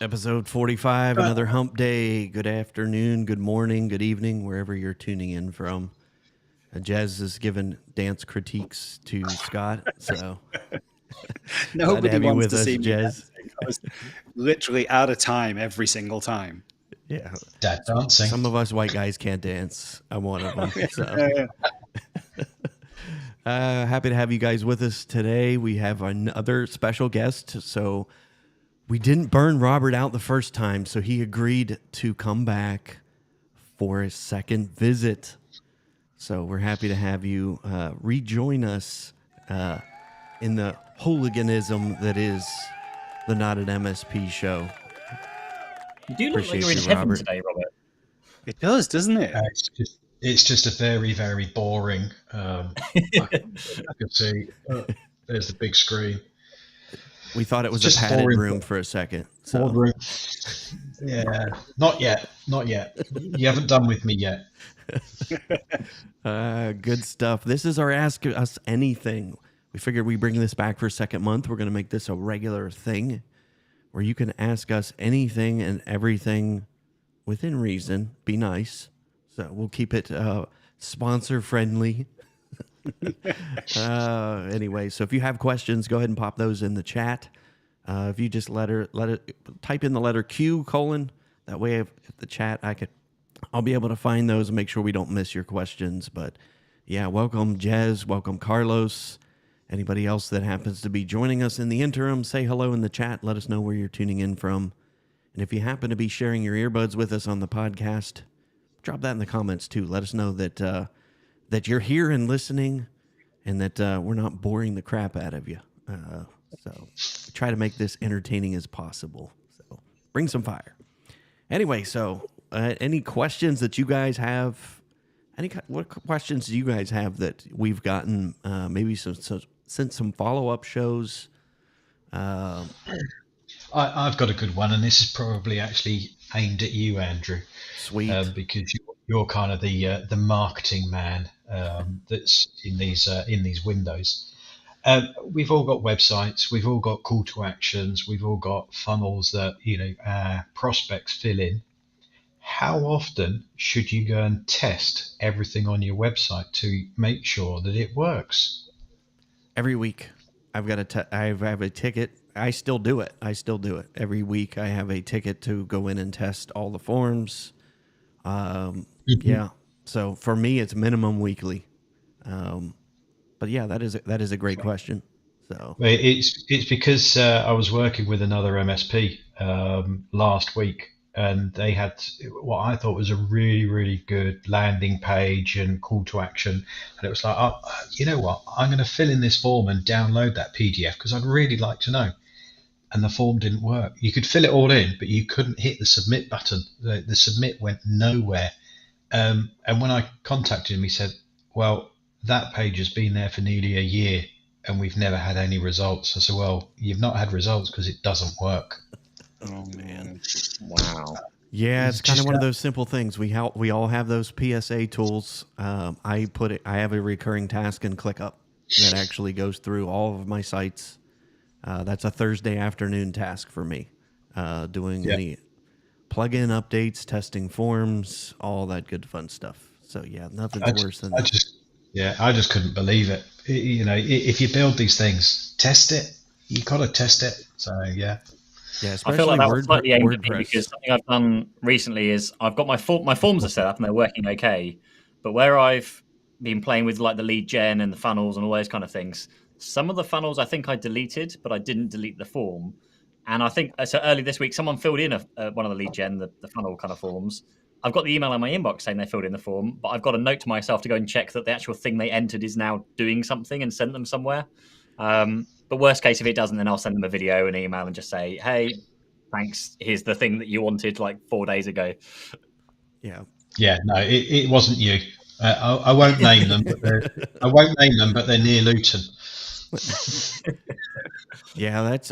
Episode 45, another hump day. Good afternoon, good morning, good evening, wherever you're tuning in from. Jez is giving dance critiques to Scott, so glad to Nobody have you wants with to us, see me Jez. dancing. I was literally out of time every single time. Yeah, Dad dancing. some of us white guys can't dance. I'm one of them. So happy to have you guys with us today. We have another special guest, so we didn't burn Robert out the first time, so he agreed to come back for a second visit. So we're happy to have you rejoin us in the hooliganism that is the Not an MSP show. You do look like Appreciate you're in you, heaven Robert. today, Robert. It does, doesn't it? It's just a very, very boring. I can see. There's the big screen. We thought it was Just a padded boring. room for a second. So Boardroom. Yeah, not yet. Not yet. You haven't done with me yet. good stuff. This is our Ask Us Anything. We figured we bring this back for a second month. We're going to make this a regular thing where you can ask us anything and everything within reason. Be nice. So we'll keep it sponsor friendly. Anyway, so if you have questions, go ahead and pop those in the chat. If you just let it type in the letter Q : that way if the chat I'll be able to find those and make sure we don't miss your questions. But yeah, welcome Jez, welcome Carlos. Anybody else that happens to be joining us in the interim, say hello in the chat. Let us know where you're tuning in from. And if you happen to be sharing your earbuds with us on the podcast, drop that in the comments too. Let us know that that you're here and listening, and that we're not boring the crap out of you. So try to make this entertaining as possible. So bring some fire. Anyway, so any questions that you guys have? What questions do you guys have that we've gotten? Maybe sent some follow-up shows. I've got a good one, and this is probably actually aimed at you, Andrew. Sweet. Because you're kind of the marketing man that's in these windows. We've all got websites, we've all got call to actions, we've all got funnels that our prospects fill in. How often should you go and test everything on your website to make sure that it works? Every week. I have a ticket. I still do it. Every week I have a ticket to go in and test all the forms. Yeah. So for me, it's minimum weekly. But yeah, that is a great question. So it's because I was working with another MSP last week, and they had what I thought was a really, really good landing page and call to action. And it was like, oh, you know what? I'm going to fill in this form and download that PDF because I'd really like to know. And the form didn't work. You could fill it all in, but you couldn't hit the submit button. The submit went nowhere. And when I contacted him, he said, well, that page has been there for nearly a year and we've never had any results. I said, well, you've not had results because it doesn't work. Oh man! Wow. yeah, it's kind of one of those simple things. We all have those PSA tools. I have a recurring task in ClickUp that actually goes through all of my sites. That's a Thursday afternoon task for me, doing any plugin updates, testing forms, all that good fun stuff. So yeah, nothing's worse than that. I just couldn't believe it. If you build these things, test it. You got to test it. So yeah. Yeah, I feel like that was slightly aimed at me WordPress. because something I've done recently is I've got my forms are set up and they're working okay, but where I've been playing with like the lead gen and the funnels and all those kind of things, some of the funnels I think I deleted, but I didn't delete the form. And I think so early this week, someone filled in one of the lead gen, the funnel kind of forms. I've got the email in my inbox saying they filled in the form, but I've got a note to myself to go and check that the actual thing they entered is now doing something and sent them somewhere. But worst case, if it doesn't, then I'll send them a video, an email, and just say, hey, thanks. Here's the thing that you wanted like 4 days ago. Yeah. Yeah, no, it wasn't you. I won't name them, but they're near Luton. Yeah, that's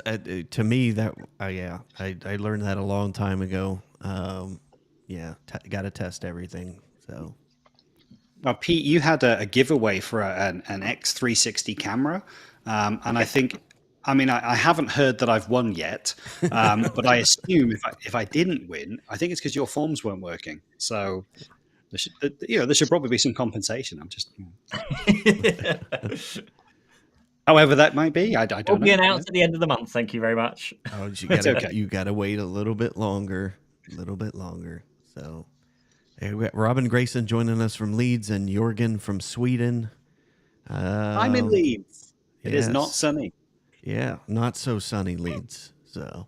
to me that I learned that a long time ago. Got to test everything. So Now, Pete, you had a giveaway for an X360 camera, and I think I mean, I haven't heard that I've won yet, but I assume if I didn't win, I think it's because your forms weren't working. So there should probably be some compensation. I'm just, however that might be, I Will don't be know. announced at the end of the month. Thank you very much. Oh, It's okay. You gotta wait a little bit longer, So, hey, we got Robin Grayson joining us from Leeds and Jorgen from Sweden. I'm in Leeds. It is not yes. sunny. Yeah, not so sunny Leeds. So,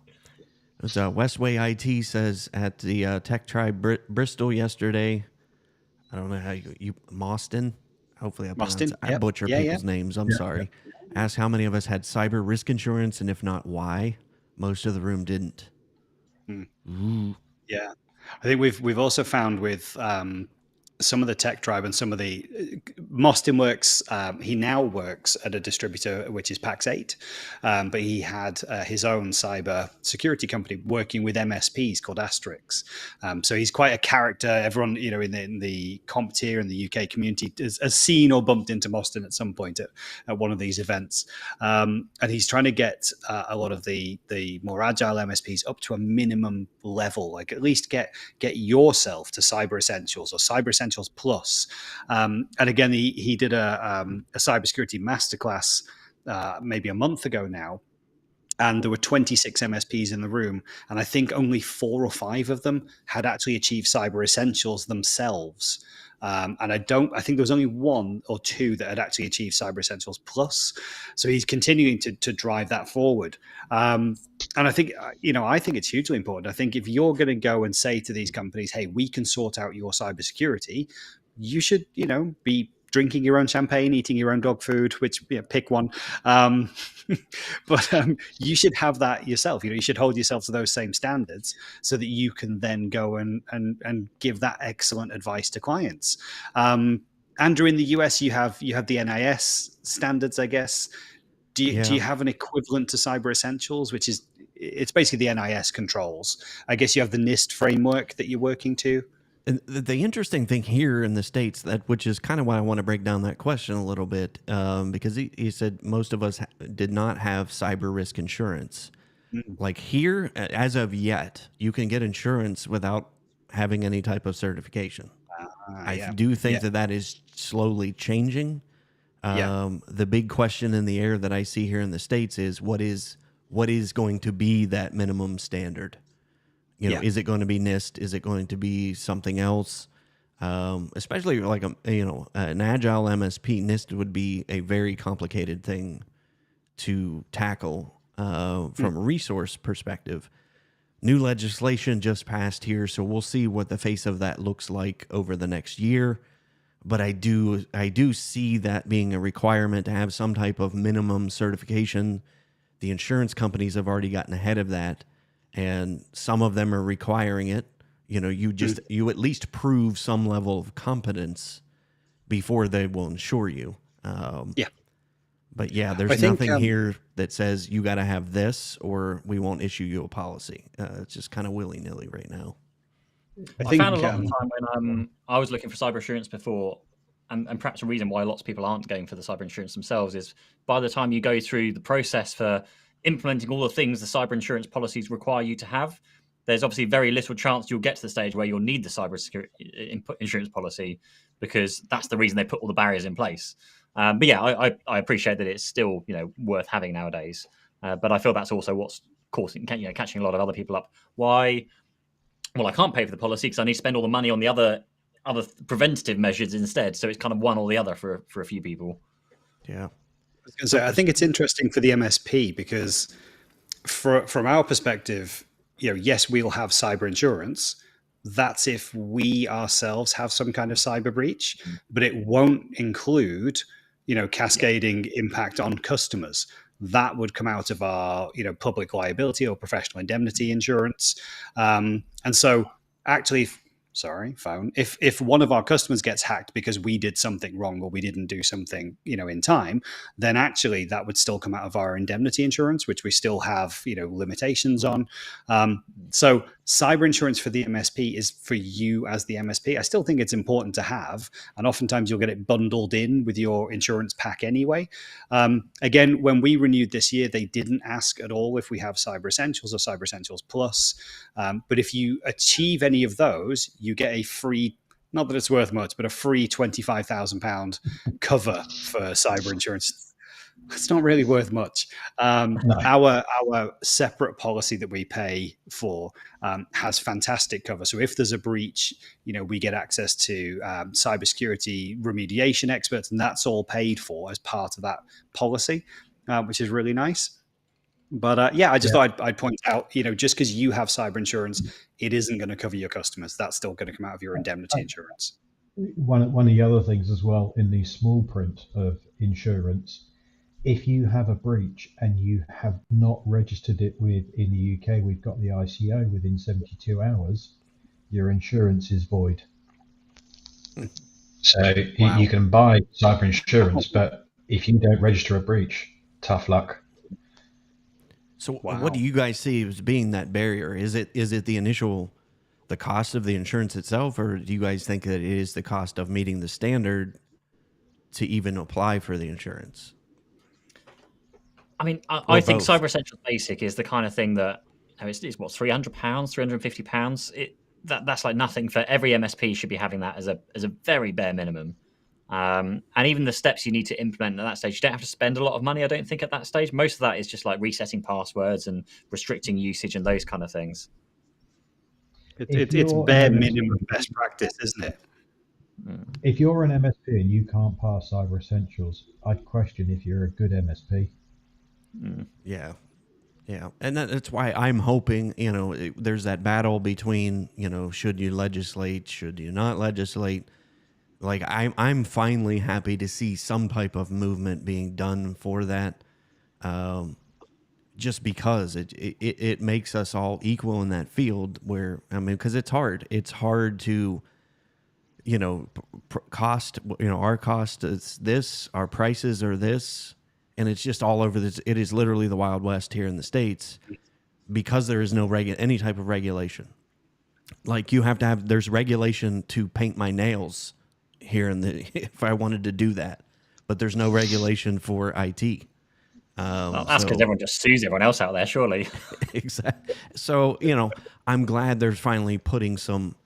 it was, Westway IT says at the Tech Tribe Bristol yesterday. I don't know how you Mostyn. Hopefully, Mostyn, I yep. butcher Yeah, people's names. I'm sorry. Asked how many of us had cyber risk insurance, and if not, why. Most of the room didn't. Yeah, I think we've also found with some of the Tech Tribe and some of the Mostyn works. He now works at a distributor which is Pax8, but he had his own cyber security company working with MSPs called Asterix. So he's quite a character. Everyone, in the CompTIA and the UK community has seen or bumped into Mostyn at some point at one of these events, and he's trying to get a lot of the more agile MSPs up to a minimum level, like at least get yourself to Cyber Essentials or Cyber Essentials Plus. And again, he did a cybersecurity masterclass maybe a month ago now. And there were 26 MSPs in the room, and I think only 4 or 5 of them had actually achieved Cyber Essentials themselves. And I think there was only 1 or 2 that had actually achieved Cyber Essentials Plus. So he's continuing to drive that forward. And I think, I think it's hugely important. I think if you're going to go and say to these companies, hey, we can sort out your cybersecurity, you should, be drinking your own champagne, eating your own dog food, which pick one. But you should have that yourself. You should hold yourself to those same standards so that you can then go and give that excellent advice to clients. Andrew, in the US, you have the NIS standards, I guess. Do you have an equivalent to Cyber Essentials, which is it's basically the NIS controls? I guess you have the NIST framework that you're working to. And the interesting thing here in the States, which is kind of why I want to break down that question a little bit, because he said most of us did not have cyber risk insurance. Like here, as of yet, you can get insurance without having any type of certification. I do think that is slowly changing. The big question in the air that I see here in the States is what is going to be that minimum standard? Is it going to be NIST? Is it going to be something else? Especially like an agile MSP, NIST would be a very complicated thing to tackle from a resource perspective. New legislation just passed here, so we'll see what the face of that looks like over the next year. But I do see that being a requirement to have some type of minimum certification. The insurance companies have already gotten ahead of that, and some of them are requiring it. You at least prove some level of competence before they will insure you. But there's nothing here that says you got to have this or we won't issue you a policy. It's just kind of willy-nilly right now. I found a lot of the time when I was looking for cyber insurance before, and perhaps a reason why lots of people aren't going for the cyber insurance themselves is by the time you go through the process for implementing all the things the cyber insurance policies require you to have, there's obviously very little chance you'll get to the stage where you'll need the cyber security insurance policy, because that's the reason they put all the barriers in place. But I appreciate that it's still worth having nowadays. But I feel that's also what's catching a lot of other people up. Why? Well, I can't pay for the policy because I need to spend all the money on the other preventative measures instead. So it's kind of one or the other for a few people. Yeah. I think it's interesting for the MSP because from our perspective, yes, we'll have cyber insurance. That's if we ourselves have some kind of cyber breach, but it won't include, cascading impact on customers. That would come out of our, public liability or professional indemnity insurance. And so actually, if one of our customers gets hacked because we did something wrong or we didn't do something, in time, then actually that would still come out of our indemnity insurance, which we still have, limitations on. So Cyber insurance for the MSP is for you as the MSP. I still think it's important to have, and oftentimes you'll get it bundled in with your insurance pack anyway. Again, when we renewed this year, they didn't ask at all if we have Cyber Essentials or Cyber Essentials Plus. But if you achieve any of those, you get a free, not that it's worth much, but a free £25,000 cover for cyber insurance. It's not really worth much. No. Our separate policy that we pay for has fantastic cover. So if there's a breach, we get access to cybersecurity remediation experts, and that's all paid for as part of that policy, which is really nice. But I just thought I'd point out, just because you have cyber insurance, it isn't going to cover your customers. That's still going to come out of your indemnity insurance. One of the other things as well in the small print of insurance, if you have a breach and you have not registered it in the UK, we've got the ICO within 72 hours, your insurance is void. So Wow. you can buy cyber insurance, but if you don't register a breach, tough luck. So Wow. what do you guys see as being that barrier? Is it the cost of the insurance itself, or do you guys think that it is the cost of meeting the standard to even apply for the insurance? I mean, I think both. Cyber Essentials Basic is the kind of thing that it's what, £300, £350. That's like nothing for every MSP. Should be having that as a very bare minimum. And even the steps you need to implement at that stage, you don't have to spend a lot of money. I don't think at that stage. Most of that is just like resetting passwords and restricting usage and those kind of things. It's you're bare an MSP minimum best practice, isn't it? If you're an MSP and you can't pass Cyber Essentials, I'd question if you're a good MSP. Yeah. And that's why I'm hoping, there's that battle between, should you legislate, should you not legislate? Like I'm finally happy to see some type of movement being done for that. Just because it makes us all equal in that field where, because it's hard to, cost, our cost is this, our prices are this, and it's just all over this. It is literally the Wild West here in the States because there is no any type of regulation. Like there's regulation to paint my nails here if I wanted to do that, but there's no regulation for IT. Well, that's because everyone just sues everyone else out there, surely. Exactly. So, I'm glad they're finally putting some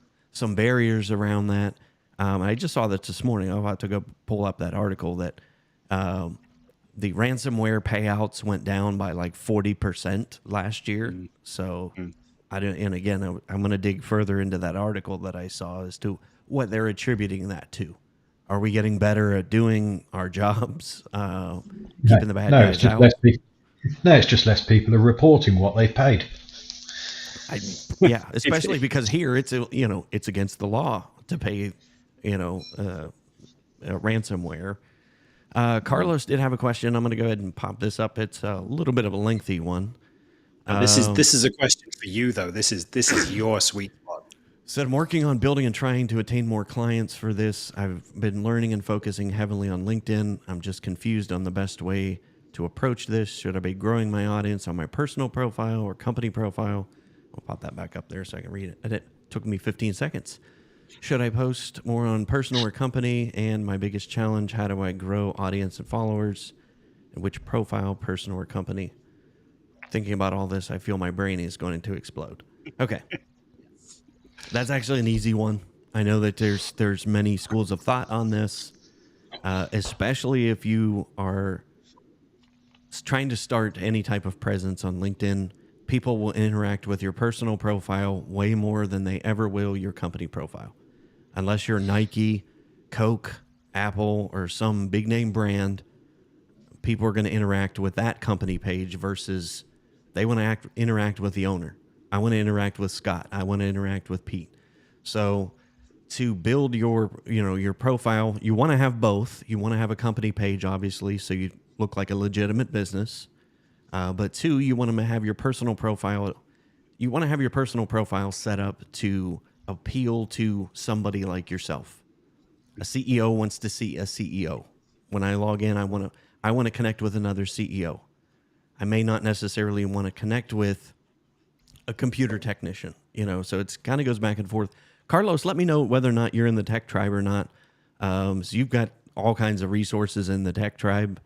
barriers around that. I just saw that this morning. I'll have to go pull up that article that the ransomware payouts went down by like 40% last year. So I'm going to dig further into that article that I saw as to what they're attributing that to. Are we getting better at doing our jobs, keeping the bad guys out? It's just less people are reporting what they've paid. Especially because here it's against the law to pay, ransomware. Carlos did have a question. I'm going to go ahead and pop this up. It's a little bit of a lengthy one. This is a question for you though. This is your sweet spot. Said, I'm working on building and trying to attain more clients for this. I've been learning and focusing heavily on LinkedIn. I'm just confused on the best way to approach this. Should I be growing my audience on my personal profile or company profile? I'll pop that back up there so I can read it. And it took me 15 seconds. Should I post more on personal or company? And my biggest challenge, how do I grow audience and followers? And which profile, personal or company? Thinking about all this, I feel my brain is going to explode. Okay. That's actually an easy one. I know that there's many schools of thought on this, especially if you are trying to start any type of presence on LinkedIn. People will interact with your personal profile way more than they ever will your company profile. Unless you're Nike, Coke, Apple, or some big name brand, people are going to interact with that company page versus they want to interact with the owner. I want to interact with Scott. I want to interact with Pete. So to build your profile, you want to have both. You want to have a company page, obviously, so you look like a legitimate business. But two, you want to have your personal profile. You want to have your personal profile set up to appeal to somebody like yourself. A CEO wants to see a CEO. When I log in, I want to connect with another CEO. I may not necessarily want to connect with a computer technician, so it's kind of goes back and forth. Carlos, let me know whether or not you're in the tech tribe or not. So you've got all kinds of resources in the tech tribe.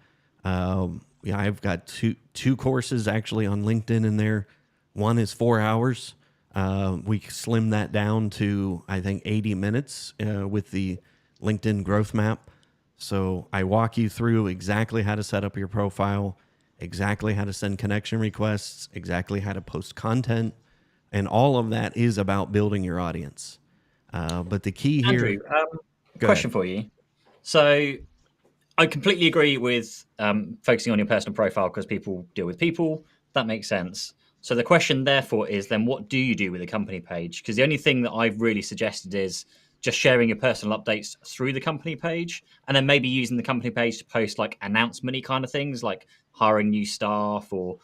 Yeah, I've got two courses actually on LinkedIn in there. One is 4 hours. We slimmed that down to, I think, 80 minutes with the LinkedIn growth map. So I walk you through exactly how to set up your profile, exactly how to send connection requests, exactly how to post content, and all of that is about building your audience. But the key here... Andrew, question for you. So I completely agree with focusing on your personal profile because people deal with people. That makes sense. So the question, therefore, is then what do you do with a company page? Because the only thing that I've really suggested is just sharing your personal updates through the company page, and then maybe using the company page to post like announcement-y kind of things, like hiring new staff, or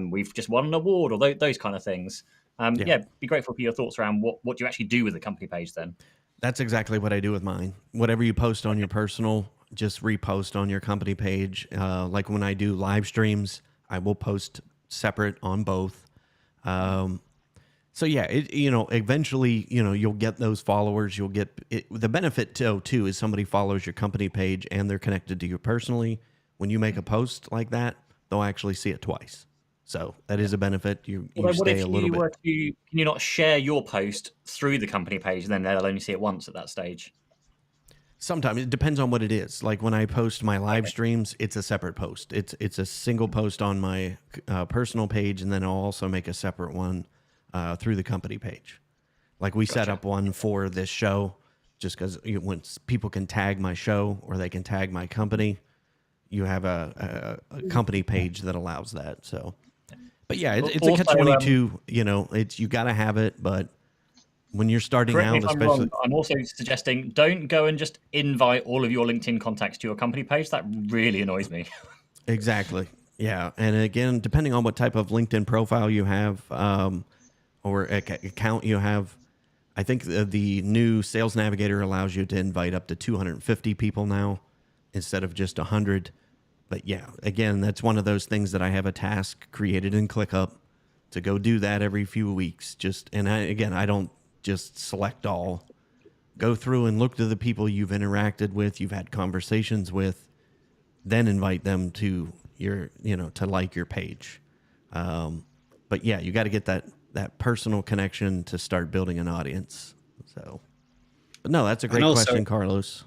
we've just won an award, or those kind of things. Yeah, be grateful for your thoughts around what do you actually do with the company page then. That's exactly what I do with mine. Whatever you post on your personal, just repost on your company page. Like when I do live streams, I will post separate on both. So yeah, eventually, you'll get those followers. You'll get it. The benefit too is somebody follows your company page and they're connected to you personally. When you make a post like that, they'll actually see it twice. So that is a benefit. You stay a little bit. Can you not share your post through the company page, and then they'll only see it once at that stage? Sometimes it depends on what it is. Like when I post my live streams, it's a separate post. It's a single post on my personal page, and then I'll also make a separate one through the company page. Like we set up one for this show, just because when people can tag my show or they can tag my company, you have a company page that allows that. So, but yeah, it's a catch-22. It's you got to have it, but when you're starting out, especially, I'm also suggesting don't go and just invite all of your LinkedIn contacts to your company page. That really annoys me. Exactly. Yeah, and again, depending on what type of LinkedIn profile you have or account you have, I think the new Sales Navigator allows you to invite up to 250 people now instead of just 100. But yeah, again, that's one of those things that I have a task created in ClickUp to go do that every few weeks. I don't just select all. Go through and look to the people you've interacted with, you've had conversations with, then invite them to to like your page. But yeah, you got to get that personal connection to start building an audience. So, but no, that's a great question, Carlos.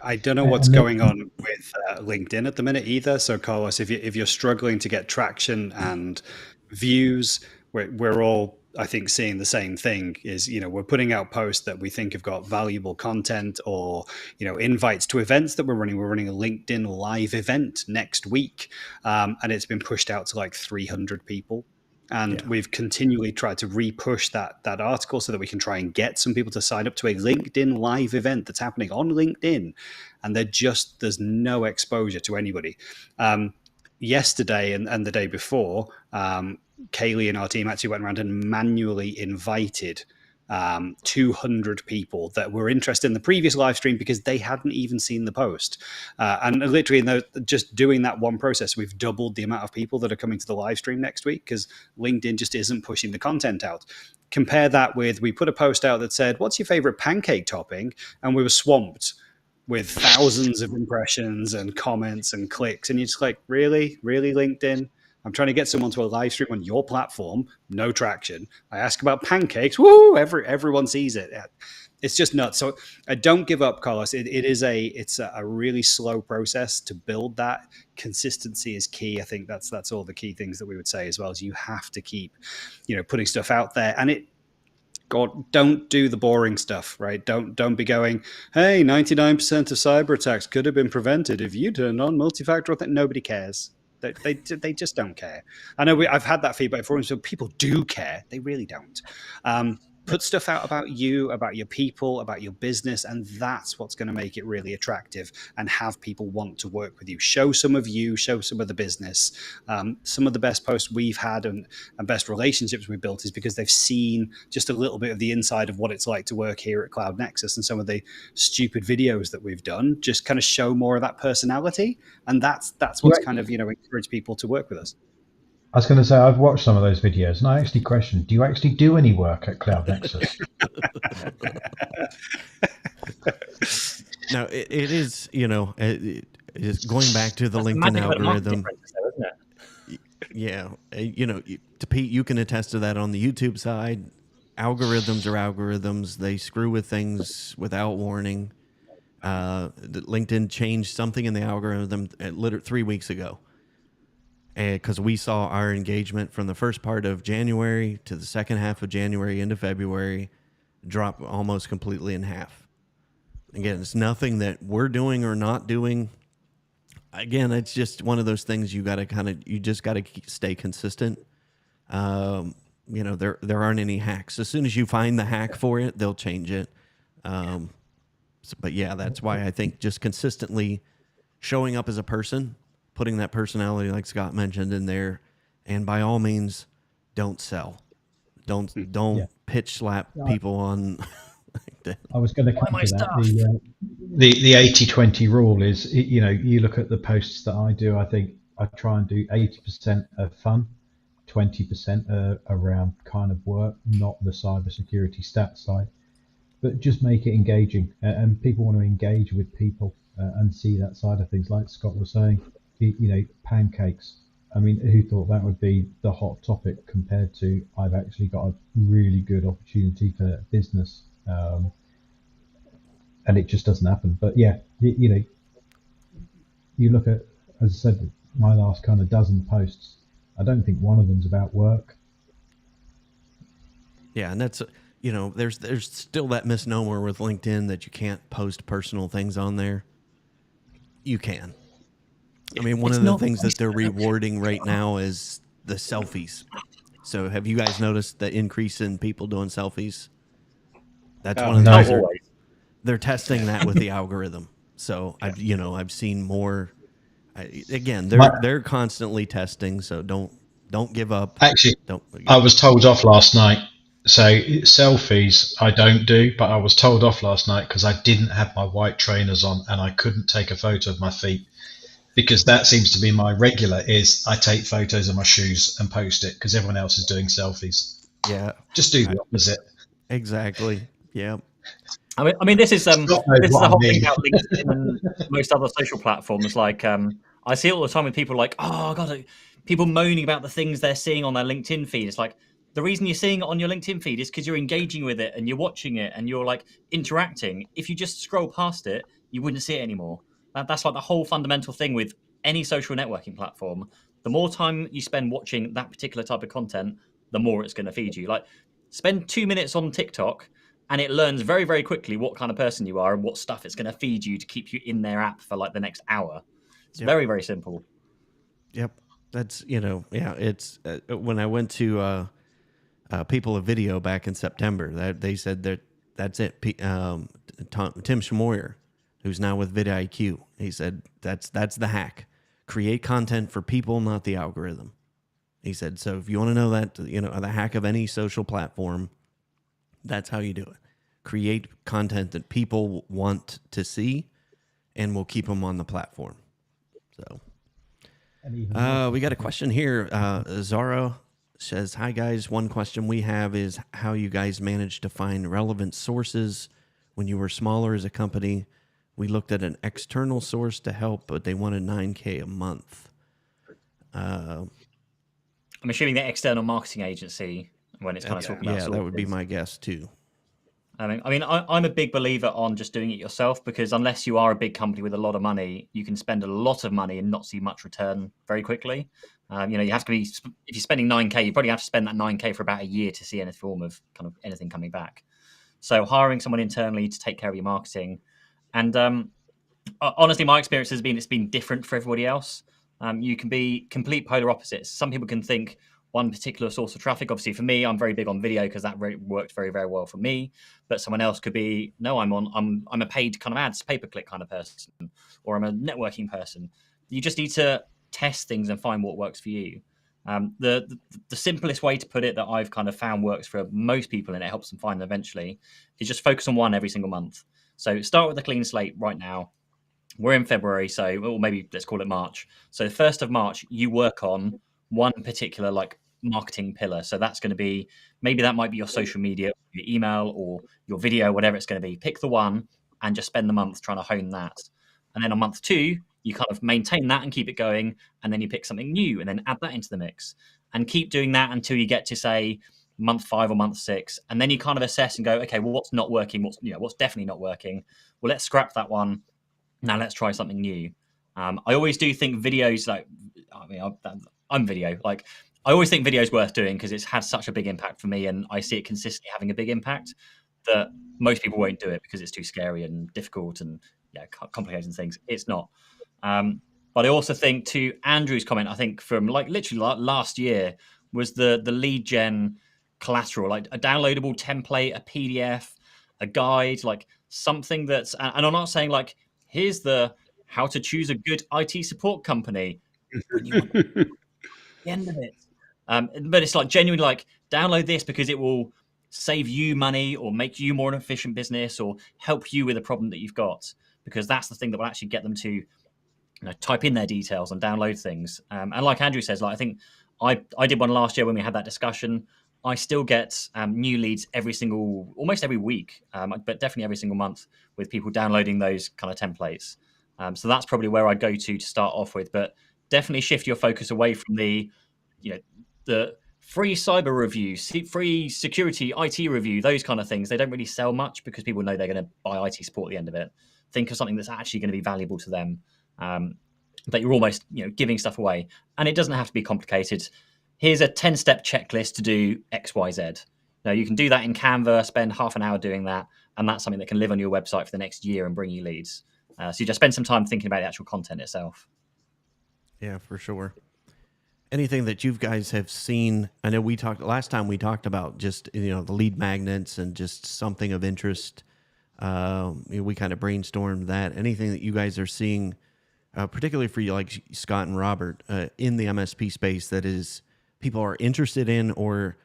I don't know what's going on with LinkedIn at the minute either. So, Carlos, if you're struggling to get traction and views, we're all, I think, seeing the same thing. Is we're putting out posts that we think have got valuable content, or invites to events that we're running. We're running a LinkedIn live event next week, and it's been pushed out to like 300 people. And we've continually tried to repush that article so that we can try and get some people to sign up to a LinkedIn live event that's happening on LinkedIn. And there's no exposure to anybody. Yesterday and the day before, Kaylee and our team actually went around and manually invited 200 people that were interested in the previous live stream because they hadn't even seen the post. And literally, just doing that one process, we've doubled the amount of people that are coming to the live stream next week because LinkedIn just isn't pushing the content out. Compare that with, we put a post out that said, what's your favorite pancake topping? And we were swamped with thousands of impressions and comments and clicks. And you're just like, really, LinkedIn? I'm trying to get someone to a live stream on your platform, no traction. I ask about pancakes, woo! Everyone sees it. It's just nuts. So I don't give up, Carlos. It's a really slow process to build that. Consistency is key. I think that's all the key things that we would say, as well as you have to keep, putting stuff out there. And God, don't do the boring stuff, right? Don't be going, hey, 99% of cyber attacks could have been prevented if you turned on multi-factor. Nobody cares. They just don't care. I know I've had that feedback before, so people do care. They really don't. Put stuff out about you, about your people, about your business, and that's what's going to make it really attractive and have people want to work with you. Show some of you, show some of the business. Some of the best posts we've had and best relationships we've built is because they've seen just a little bit of the inside of what it's like to work here at Cloud Nexus, and some of the stupid videos that we've done just kind of show more of that personality, and that's what's kind of encouraged people to work with us. I was going to say, I've watched some of those videos, and I actually questioned, do you actually do any work at Cloud Nexus? Now it is, it's going back to the That's the LinkedIn magic about market algorithm. differences, though, isn't it? Yeah, to Pete, you can attest to that on the YouTube side. Algorithms are algorithms; they screw with things without warning. LinkedIn changed something in the algorithm 3 weeks ago, and because we saw our engagement from the first part of January to the second half of January into February drop almost completely in half. Again, it's nothing that we're doing or not doing. Again, it's just one of those things you just got to stay consistent. There aren't any hacks. As soon as you find the hack for it, they'll change it. But yeah, that's why I think just consistently showing up as a person, putting that personality, like Scott mentioned, in there, and by all means, don't sell. Don't pitch slap people on. I was going to come my to that. stuff. The 80-20 rule is, you look at the posts that I do, I think I try and do 80% of fun, 20% around kind of work, not the cybersecurity stats side, but just make it engaging. And people want to engage with people and see that side of things. Like Scott was saying, pancakes. I mean, who thought that would be the hot topic compared to I've actually got a really good opportunity for business. And it just doesn't happen. But yeah, you look at, as I said, my last kind of dozen posts, I don't think one of them's about work. Yeah, and that's there's still that misnomer with LinkedIn that you can't post personal things on there. You can. I mean, one of the things that they're rewarding right now is the selfies. So have you guys noticed the increase in people doing selfies? That's one of the things they're testing that with the algorithm. So I've seen more. Again, they're constantly testing. So don't give up. Actually, I was told off last night. So selfies I don't do, but I was told off last night because I didn't have my white trainers on and I couldn't take a photo of my feet, because that seems to be my regular is I take photos of my shoes and post it because everyone else is doing selfies. Yeah, just do the opposite. Exactly. Yeah. I mean, this is the whole thing about LinkedIn and most other social platforms. Like, I see it all the time with people like, oh god, people moaning about the things they're seeing on their LinkedIn feed. It's like, the reason you're seeing it on your LinkedIn feed is because you're engaging with it and you're watching it and you're like interacting. If you just scroll past it, you wouldn't see it anymore. That's like the whole fundamental thing with any social networking platform. The more time you spend watching that particular type of content, the more it's going to feed you. Like, spend 2 minutes on TikTok and it learns very, very quickly what kind of person you are and what stuff it's going to feed you to keep you in their app for like the next hour. It's very, very simple. Yep. That's, it's when I went to People of Video back in September, that they said that's it. Tim Schmoyer, who's now with vidIQ, he said that's the hack. Create content for people, not the algorithm. He said, so if you want to know that, the hack of any social platform, that's how you do it. Create content that people want to see, and we'll keep them on the platform. So, we got a question here. Zara says, hi guys, one question we have is how you guys managed to find relevant sources when you were smaller as a company. We looked at an external source to help, but they wanted $9,000 a month. I'm assuming the external marketing agency when it's kind of talking about sources. That would be my guess too. I'm a big believer on just doing it yourself, because unless you are a big company with a lot of money, you can spend a lot of money and not see much return very quickly. You have to be, if you're spending $9,000, you probably have to spend that $9,000 for about a year to see any form of kind of anything coming back. So hiring someone internally to take care of your marketing. And honestly, my experience has been, it's been different for everybody else. You can be complete polar opposites. Some people can think one particular source of traffic. Obviously, for me, I'm very big on video because that worked very, very well for me. But someone else could be, no, I'm a paid kind of ads, pay-per-click kind of person, or I'm a networking person. You just need to test things and find what works for you. The simplest way to put it that I've kind of found works for most people, and it helps them find them eventually, is just focus on one every single month. So start with a clean slate right now. We're in February, or maybe let's call it March. So the 1st of March, you work on one particular like marketing pillar. So that's going to be, maybe that might be your social media, your email, or your video, whatever it's going to be. Pick the one and just spend the month trying to hone that. And then on month 2, you kind of maintain that and keep it going. And then you pick something new and then add that into the mix and keep doing that until you get to, say, month 5 or month 6. And then you kind of assess and go, okay, well, what's not working? What's definitely not working? Well, let's scrap that one. Now let's try something new. I always do think videos, like, I mean, I'm video. Like, I always think video is worth doing because it's had such a big impact for me, and I see it consistently having a big impact that most people won't do it because it's too scary and difficult and complicated things. It's not. But I also think, to Andrew's comment, I think from like literally last year, was the lead gen collateral, like a downloadable template, a PDF, a guide, like something that's, and I'm not saying like, here's the how to choose a good IT support company when you want the end of it. But it's like genuinely like, download this because it will save you money or make you more an efficient business or help you with a problem that you've got, because that's the thing that will actually get them to type in their details and download things. And like Andrew says, like, I think I did one last year when we had that discussion. I still get new leads almost every week, but definitely every single month, with people downloading those kind of templates. So that's probably where I'd go to start off with. But definitely shift your focus away from the free cyber review, free security IT review, those kind of things. They don't really sell much because people know they're going to buy IT support at the end of it. Think of something that's actually going to be valuable to them. That you're almost giving stuff away, and it doesn't have to be complicated. Here's a 10-step checklist to do XYZ. Now you can do that in Canva, spend half an hour doing that, and that's something that can live on your website for the next year and bring you leads. So you just spend some time thinking about the actual content itself. Yeah, for sure. Anything that you guys have seen? I know last time we talked about just the lead magnets and just something of interest. We kind of brainstormed that. Anything that you guys are seeing, particularly for you, like Scott and Robert, in the MSP space that is people are interested in, or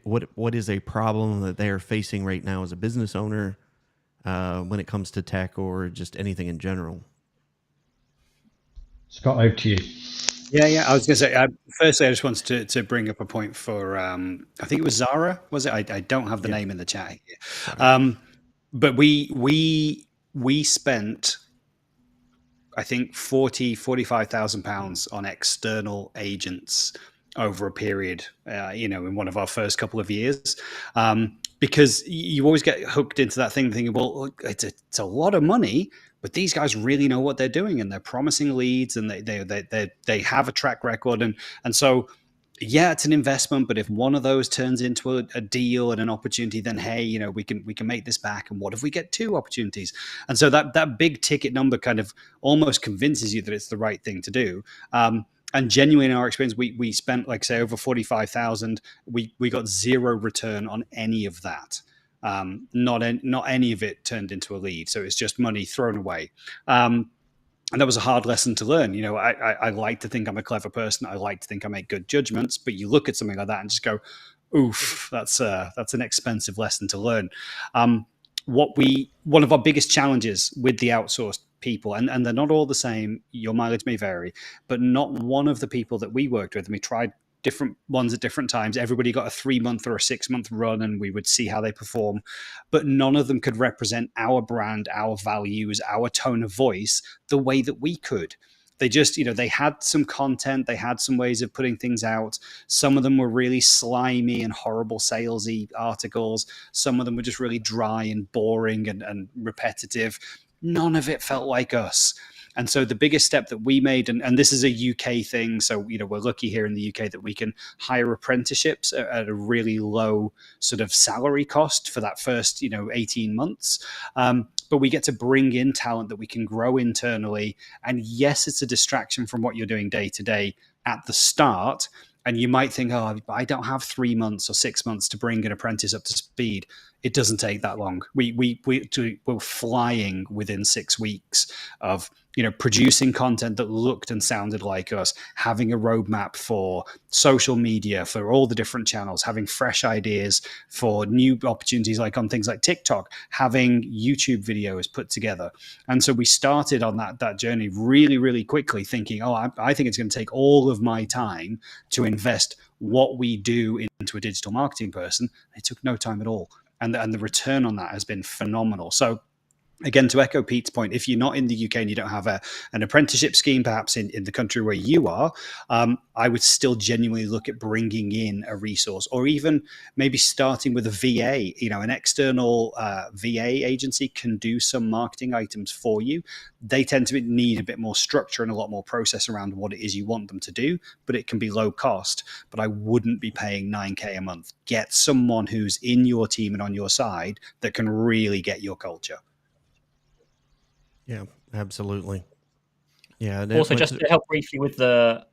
what is a problem that they are facing right now as a business owner when it comes to tech or just anything in general? Scott, over to you. Yeah. I was going to say, firstly, I just wanted to bring up a point for, I think it was Zara, was it? I don't have the name in the chat here. But we spent, I think, £45,000 on external agents over a period, in one of our first couple of years, because you always get hooked into that thing, thinking, well, it's a lot of money, but these guys really know what they're doing, and they're promising leads, and they have a track record, and so. Yeah, it's an investment, but if one of those turns into a deal and an opportunity, then hey, we can make this back. And what if we get 2 opportunities? And so that big ticket number kind of almost convinces you that it's the right thing to do. And genuinely, in our experience, we spent, like, say, over 45,000. We got 0 return on any of that. Not any of it turned into a lead. So it's just money thrown away. And that was a hard lesson to learn. I like to think I'm a clever person. I like to think I make good judgments. But you look at something like that and just go, oof, that's an expensive lesson to learn. One of our biggest challenges with the outsourced people, and they're not all the same, your mileage may vary, but not one of the people that we worked with, and we tried different ones at different times. Everybody got a 3-month or a 6-month run, and we would see how they perform. But none of them could represent our brand, our values, our tone of voice the way that we could. They just, they had some content, they had some ways of putting things out. Some of them were really slimy and horrible salesy articles. Some of them were just really dry and boring and repetitive. None of it felt like us. And so the biggest step that we made, and this is a UK thing, so we're lucky here in the UK that we can hire apprenticeships at a really low sort of salary cost for that first 18 months. But we get to bring in talent that we can grow internally. And yes, it's a distraction from what you're doing day to day at the start. And you might think, oh, I don't have 3 months or 6 months to bring an apprentice up to speed. It doesn't take that long. We're flying within 6 weeks of producing content that looked and sounded like us, having a roadmap for social media, for all the different channels, having fresh ideas for new opportunities, like on things like TikTok, having YouTube videos put together. And so we started on that journey really, really quickly, thinking, I think it's going to take all of my time to invest what we do into a digital marketing person. It took no time at all. And the return on that has been phenomenal. So again, to echo Pete's point, if you're not in the UK and you don't have an apprenticeship scheme, perhaps in the country where you are, I would still genuinely look at bringing in a resource, or even maybe starting with a VA. An external VA agency can do some marketing items for you. They tend to need a bit more structure and a lot more process around what it is you want them to do, but it can be low cost. But I wouldn't be paying $9,000 a month. Get someone who's in your team and on your side that can really get your culture. Yeah, absolutely. Yeah. Also, just to help briefly with the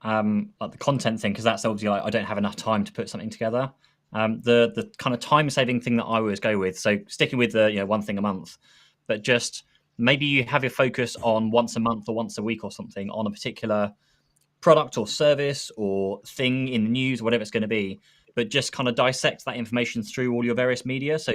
content thing, because that's obviously I don't have enough time to put something together. The kind of time saving thing that I always go with. So sticking with the one thing a month, but just maybe you have your focus on once a month or once a week or something on a particular product or service or thing in the news, whatever it's going to be. But just kind of dissect that information through all your various media. So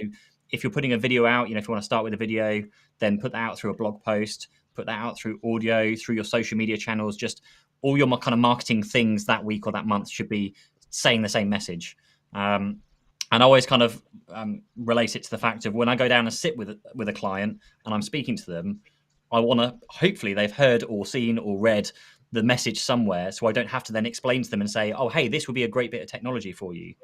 if you're putting a video out, if you want to start with a video, then put that out through a blog post, put that out through audio, through your social media channels. Just all your kind of marketing things that week or that month should be saying the same message. And I always kind of relate it to the fact of when I go down and sit with a client and I'm speaking to them, I want to, hopefully they've heard or seen or read the message somewhere, so I don't have to then explain to them and say, oh, hey, this would be a great bit of technology for you.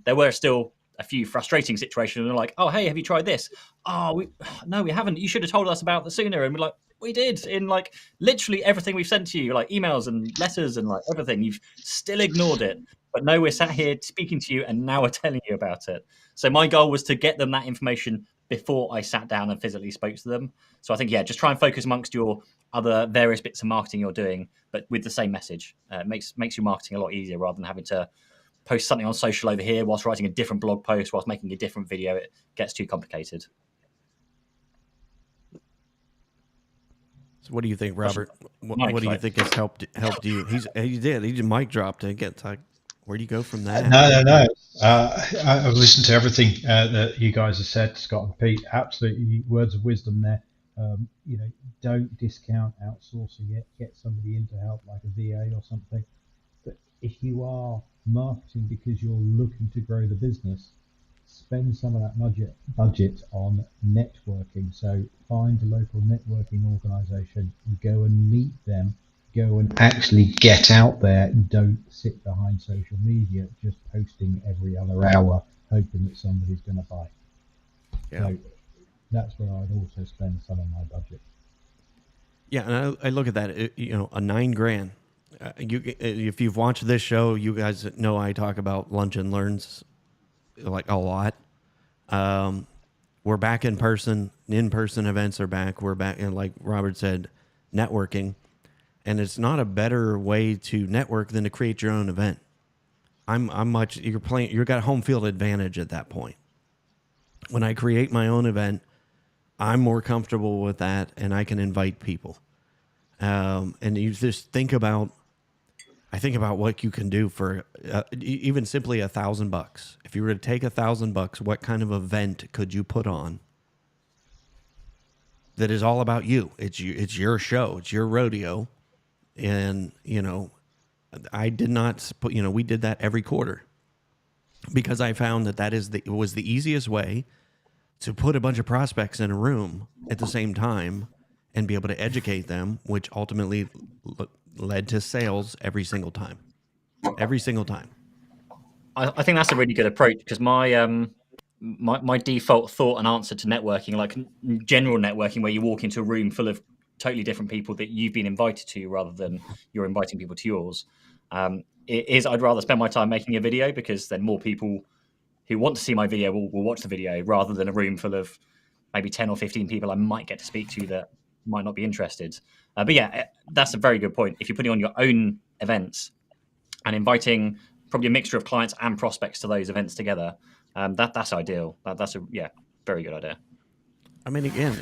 There were still a few frustrating situations, and they're like, oh, hey, have you tried this? Oh, no, we haven't. You should have told us about it sooner. And we're like, we did, in like literally everything we've sent to you, like emails and letters and like everything. You've still ignored it. But no, we're sat here speaking to you and now we're telling you about it. So my goal was to get them that information before I sat down and physically spoke to them. So I think, just try and focus amongst your other various bits of marketing you're doing, but with the same message. It makes your marketing a lot easier rather than having to post something on social over here whilst writing a different blog post, whilst making a different video. It gets too complicated. So what do you think, Robert? What do you think has helped you? He just mic dropped. Where do you go from that? No. I've listened to everything that you guys have said, Scott and Pete. Absolutely, words of wisdom there. Don't discount outsourcing it. Get somebody in to help, like a VA or something. But if you are marketing because you're looking to grow the business, spend some of that budget on networking. So find a local networking organization, go and meet them, go and actually get out there. Don't sit behind social media just posting every other hour hoping that somebody's going to buy. Yeah. So that's where I'd also spend some of my budget. Yeah, and I look at that, a $9,000. If you've watched this show, you guys know I talk about lunch and learns like a lot. We're back in person. In-person events are back. We're back, and like Robert said, networking. And it's not a better way to network than to create your own event. You've got home field advantage at that point. When I create my own event, I'm more comfortable with that, and I can invite people. And you just think about what you can do for even simply $1,000. If you were to take $1,000, what kind of event could you put on that is all about you? It's your show, it's your rodeo, and I did not put. We did that every quarter because I found that was the easiest way to put a bunch of prospects in a room at the same time and be able to educate them, which ultimately led to sales every single time. Every single time. I think that's a really good approach because my default thought and answer to networking, like general networking, where you walk into a room full of totally different people that you've been invited to rather than you're inviting people to yours, is I'd rather spend my time making a video because then more people who want to see my video will watch the video rather than a room full of maybe 10 or 15 people I might get to speak to that might not be interested. But yeah, that's a very good point. If you're putting on your own events and inviting probably a mixture of clients and prospects to those events together, that's ideal. That's a very good idea. I mean, again,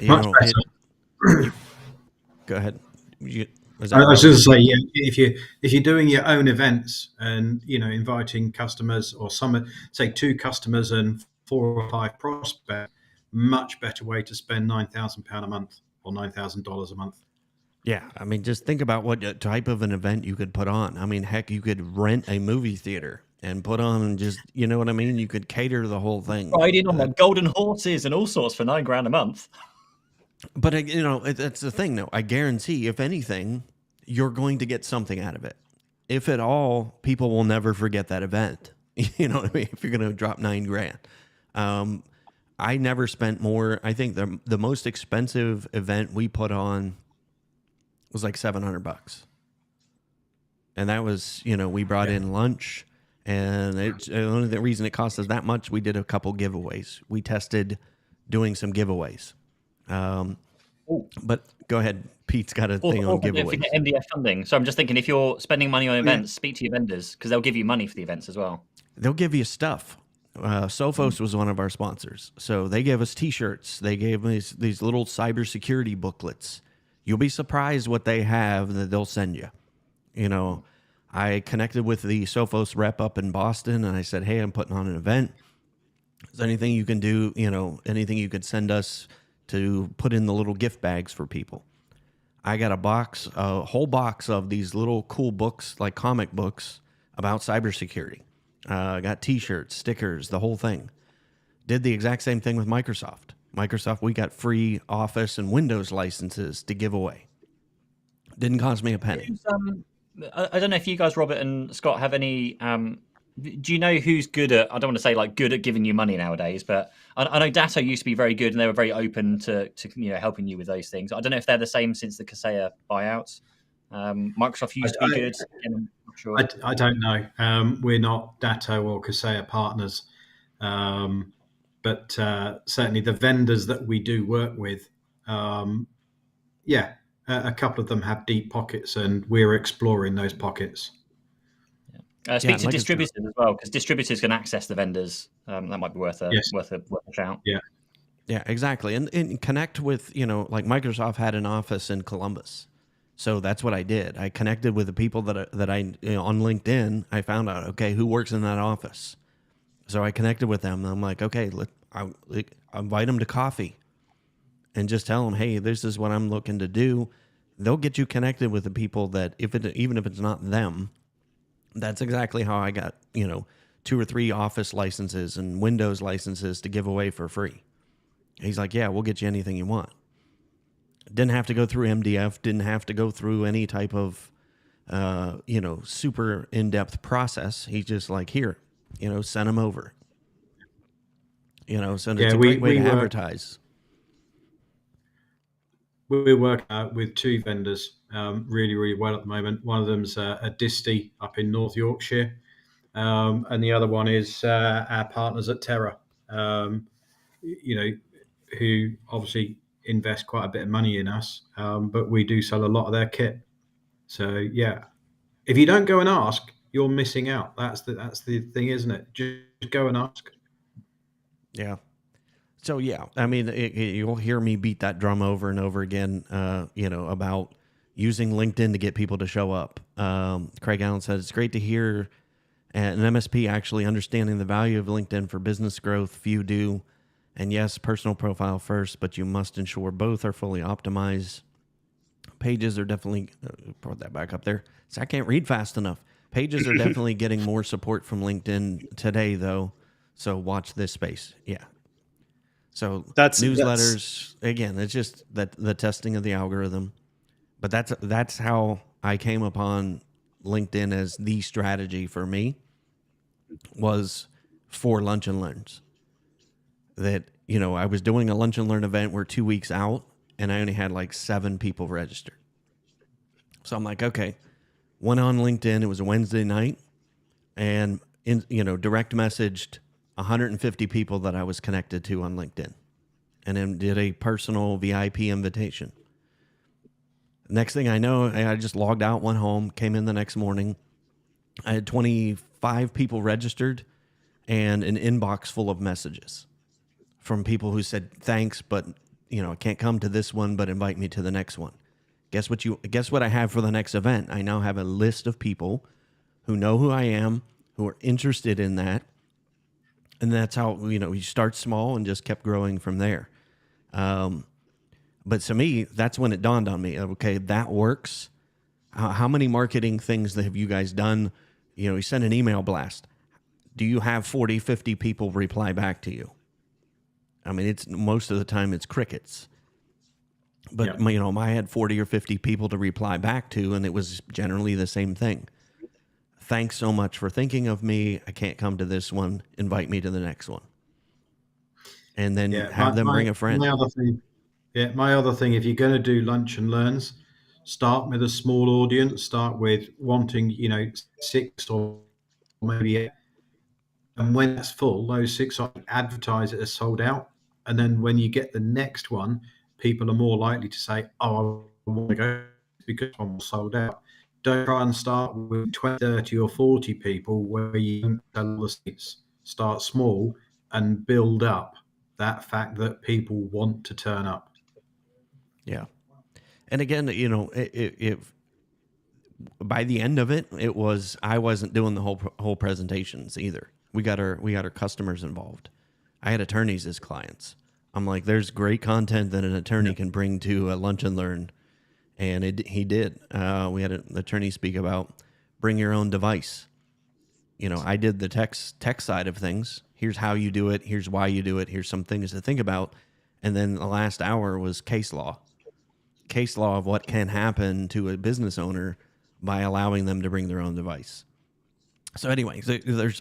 go ahead. is I that was right? just say, yeah, if you're doing your own events and inviting customers or say 2 customers and 4 or 5 prospects, much better way to spend £9,000 a month or $9,000 a month. Yeah, I mean, just think about what type of an event you could put on. I mean, heck, you could rent a movie theater and put on and just, you know what I mean? You could cater the whole thing. Riding on like golden horses and all sorts for $9,000 a month. But that's the thing, though. I guarantee, if anything, you're going to get something out of it. If at all, people will never forget that event. You know what I mean? If you're going to drop $9,000, I never spent more. I think the most expensive event we put on was like $700, and that was we brought in lunch, and the only reason it cost us that much, we did a couple giveaways. We tested doing some giveaways. But go ahead, Pete's got a thing on giveaways. If you get MDF funding, so I'm just thinking, if you're spending money on events, speak to your vendors because they'll give you money for the events as well. They'll give you stuff. Sophos was one of our sponsors, so they gave us T-shirts. They gave us these little cybersecurity booklets. You'll be surprised what they have that they'll send you. I connected with the Sophos rep up in Boston, and I said, "Hey, I'm putting on an event. Is there anything you can do? Anything you could send us to put in the little gift bags for people?" I got a whole box of these little cool books, like comic books about cybersecurity. I got T-shirts, stickers, the whole thing. Did the exact same thing with Microsoft. We got free Office and Windows licenses to give away. Didn't cost me a penny. I don't know if you guys, Robert and Scott, have any. Do you know who's good at? I don't want to say like good at giving you money nowadays, but I know Datto used to be very good, and they were very open to helping you with those things. I don't know if they're the same since the Kaseya buyouts. Microsoft used to be good. I'm not sure. I don't know. We're not Datto or Kaseya partners, but certainly the vendors that we do work with, a couple of them have deep pockets, and we're exploring those pockets. Speak to distributors as well, because distributors can access the vendors. That might be worth a shout. Yeah, exactly. And connect with, like Microsoft had an office in Columbus. So that's what I did. I connected with the people that I on LinkedIn. I found out, okay, who works in that office. So I connected with them. And I'm like, okay, I'll invite them to coffee and just tell them, hey, this is what I'm looking to do. They'll get you connected with the people that even if it's not them. That's exactly how I got, 2 or 3 Office licenses and Windows licenses to give away for free. He's like, yeah, we'll get you anything you want. Didn't have to go through MDF, didn't have to go through any type of, super in-depth process. He's just like, here, send them over. So it's a great way to advertise. We work with 2 vendors really, really well at the moment. One of them's a Disty up in North Yorkshire, and the other one is our partners at Terra, who obviously invest quite a bit of money in us, but we do sell a lot of their kit. So, yeah, if you don't go and ask, you're missing out. That's the thing, isn't it? Just go and ask. Yeah. So, yeah, I mean, you'll hear me beat that drum over and over again, about using LinkedIn to get people to show up. Craig Allen said, it's great to hear an MSP actually understanding the value of LinkedIn for business growth. Few do. And yes, personal profile first, but you must ensure both are fully optimized. Pages are definitely, put that back up there. So I can't read fast enough. Pages are definitely getting more support from LinkedIn today, though. So watch this space. Yeah. So newsletters, again, it's just that the testing of the algorithm. But that's how I came upon LinkedIn as the strategy for me, was for Lunch and Learns. That, I was doing a Lunch and Learn event, we're 2 weeks out, and I only had like 7 people registered. So I'm like, okay, went on LinkedIn. It was a Wednesday night, and direct messaged 150 people that I was connected to on LinkedIn, and then did a personal VIP invitation. Next thing I know, I just logged out, went home, came in the next morning. I had 25 people registered and an inbox full of messages from people who said, thanks, but I can't come to this one, but invite me to the next one. Guess what I have for the next event? I now have a list of people who know who I am, who are interested in that. And that's how, you start small and just kept growing from there. But to me, that's when it dawned on me, okay, that works. How many marketing things have you guys done? You send an email blast. Do you have 40, 50 people reply back to you? I mean, it's most of the time it's crickets. But, I had 40 or 50 people to reply back to, and it was generally the same thing. Thanks so much for thinking of me. I can't come to this one. Invite me to the next one. And then have them bring a friend. My other thing, if you're going to do lunch and learns, start with a small audience. Start with wanting, 6 or maybe 8. And when it's full, those 6 advertise it as sold out. And then when you get the next one, people are more likely to say, oh, I want to go because one was sold out. Don't try and start with 20, 30 or 40 people where you don't sell the seats. Start small and build up that fact that people want to turn up. Yeah. And again, if by the end of it, I wasn't doing the whole presentations either. We got our customers involved. I had attorneys as clients. I'm like, there's great content that an attorney can bring to a lunch and learn. And he did. We had an attorney speak about bring your own device. I did the tech side of things. Here's how you do it. Here's why you do it. Here's some things to think about. And then the last hour was case law of what can happen to a business owner by allowing them to bring their own device. So anyway,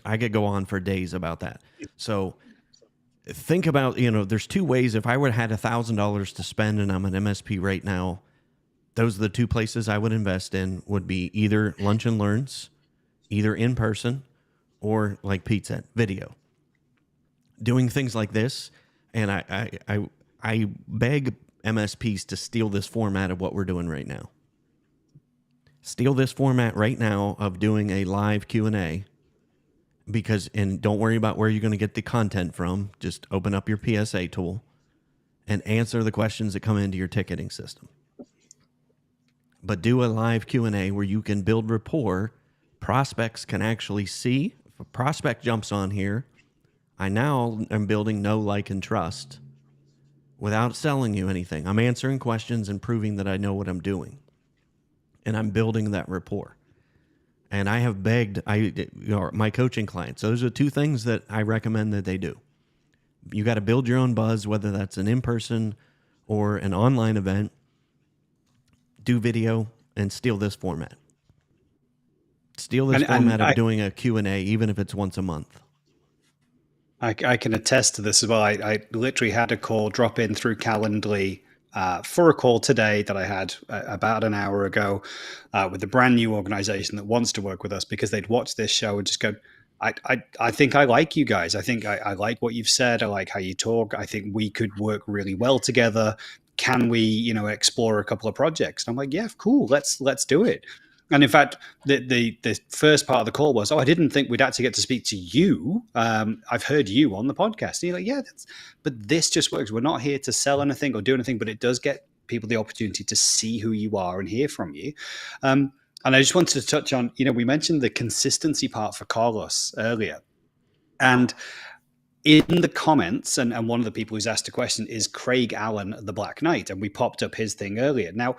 I could go on for days about that. So think about, there's 2 ways. If I would have had $1,000 to spend and I'm an MSP right now, those are the 2 places I would invest in, would be either lunch and learns, either in person, or like Pete said, video. Doing things like this, and I beg MSPs to steal this format of what we're doing right now. Steal this format right now of doing a live Q&A, and don't worry about where you're going to get the content from. Just open up your PSA tool and answer the questions that come into your ticketing system. But do a live Q&A where you can build rapport. Prospects can actually see. If a prospect jumps on here, I now am building know, like, and trust without selling you anything. I'm answering questions and proving that I know what I'm doing. And I'm building that rapport. And I have begged my coaching clients. Those are 2 things that I recommend that they do. You got to build your own buzz, whether that's an in-person or an online event. Do video and steal this format. Steal this format of doing a Q&A, even if it's once a month. I can attest to this as well. I literally had a call drop in through Calendly for a call today that I had about an hour ago with a brand new organization that wants to work with us because they'd watched this show and just go, I think I like you guys. I think I like what you've said. I like how you talk. I think we could work really well together. Can we, explore a couple of projects? And I'm like, yeah, cool. Let's do it. And in fact, the first part of the call was, I didn't think we'd actually get to speak to you. I've heard you on the podcast. And you're like, yeah, but this just works. We're not here to sell anything or do anything, but it does get people the opportunity to see who you are and hear from you. And I just wanted to touch on, we mentioned the consistency part for Carlos earlier. And in the comments, and one of the people who's asked a question is Craig Allen, the Black Knight, and we popped up his thing earlier. Now,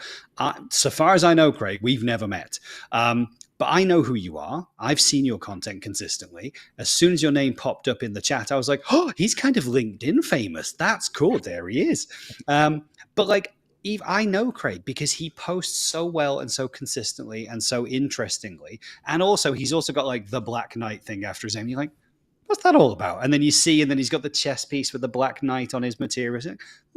so far as I know, Craig, we've never met, but I know who you are. I've seen your content consistently. As soon as your name popped up in the chat, I was like, oh, he's kind of LinkedIn famous. That's cool. There he is. But like, Eve, I know Craig because he posts so well and so consistently and so interestingly. And also, he's also got like the Black Knight thing after his name. You're like, what's that all about? And then you see, and then he's got the chest piece with the Black Knight on his materials.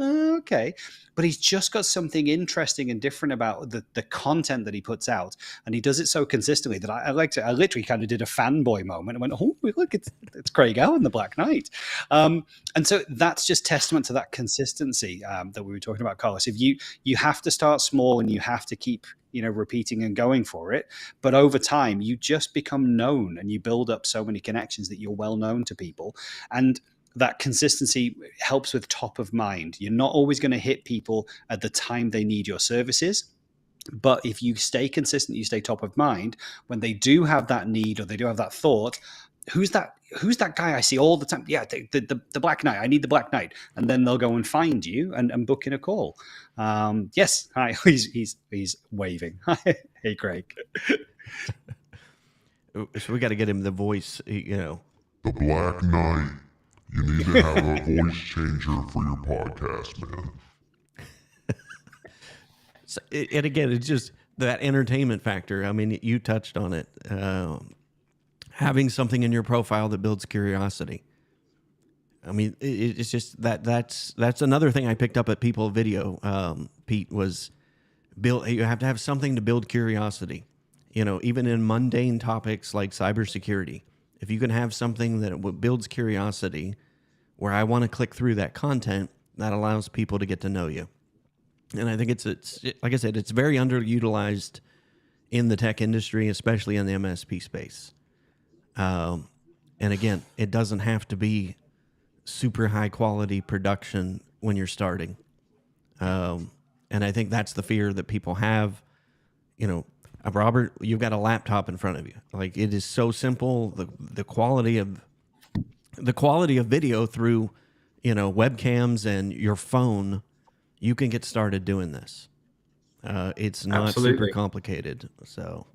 Okay. But he's just got something interesting and different about the content that he puts out. And he does it so consistently that I literally kind of did a fanboy moment and went, oh, look, it's Craig Allen, the Black Knight. And so that's just testament to that consistency that we were talking about, Carlos. If you have to start small and you have to keep repeating and going for it. But over time, you just become known and you build up so many connections that you're well known to people. And that consistency helps with top of mind. You're not always going to hit people at the time they need your services, But if you stay consistent, you stay top of mind, when they do have that need or they do have that thought, who's that guy I see all the time? Yeah, the Black Knight. I need the Black Knight. And then they'll go and find you and book in a call. Yes. Hi. He's waving. Hey, Craig. So we got to get him the voice, you know. The Black Knight. You need to have a voice changer for your podcast, man. So, and again, it's just that entertainment factor. I mean, you touched on it. Having something in your profile that builds curiosity. I mean, it's just that's another thing I picked up at People Video, Pete, was you have to have something to build curiosity. You know, even in mundane topics like cybersecurity, if you can have something that builds curiosity, where I want to click through that content, that allows people to get to know you. And I think it's like I said, it's very underutilized in the tech industry, especially in the MSP space. And again, it doesn't have to be super high quality production when you're starting. And I think that's the fear that people have. You know, Robert, you've got a laptop in front of you. Like, it is so simple. The quality of video through, you know, webcams and your phone, you can get started doing this. It's not super complicated. So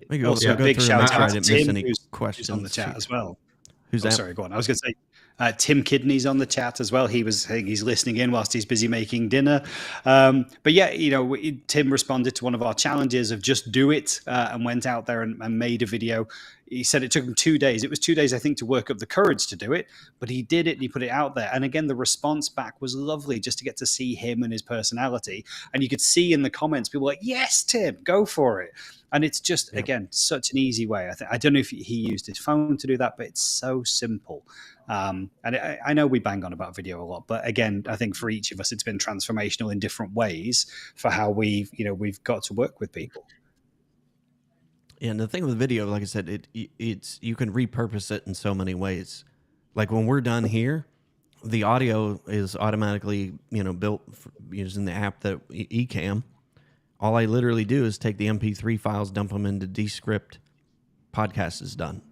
maybe also, go big through shout and make sure out I to didn't miss Tim, any who's questions on the chat as well. Who's that? Sorry, go on. I was going to say, Tim Kidney's on the chat as well. He's listening in whilst he's busy making dinner. But yeah, you know, Tim responded to one of our challenges of just do it, and went out there and made a video. He said it took him 2 days. It was 2 days, I think, to work up the courage to do it, but he did it and he put it out there. And again, the response back was lovely, just to get to see him and his personality. And you could see in the comments, people were like, yes, Tim, go for it. And it's just, again, such an easy way. I don't know if he used his phone to do that, but it's so simple. And I know we bang on about video a lot, but again, I think for each of us, it's been transformational in different ways for how we've got to work with people. And the thing with video, like I said, it's you can repurpose it in so many ways. Like when we're done here, the audio is automatically, you know, built using the app that Ecamm. All I literally do is take the MP3 files, dump them into Descript. Podcast is done.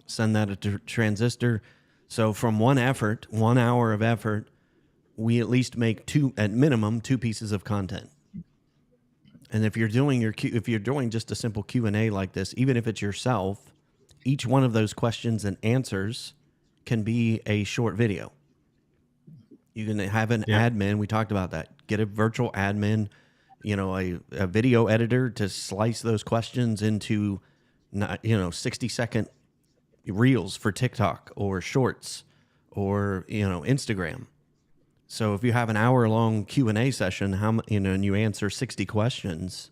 Send that to Transistor. So from 1 hour of effort, we at least make at minimum two pieces of content. And if you're doing just a simple Q&A like this, even if it's yourself, each one of those questions and answers can be a short video. You can have an admin. We talked about that. Get a virtual admin, you know, a video editor to slice those questions into, 60-second reels for TikTok or shorts or, you know, Instagram. So if you have an hour-long Q&A session, and you answer 60 questions,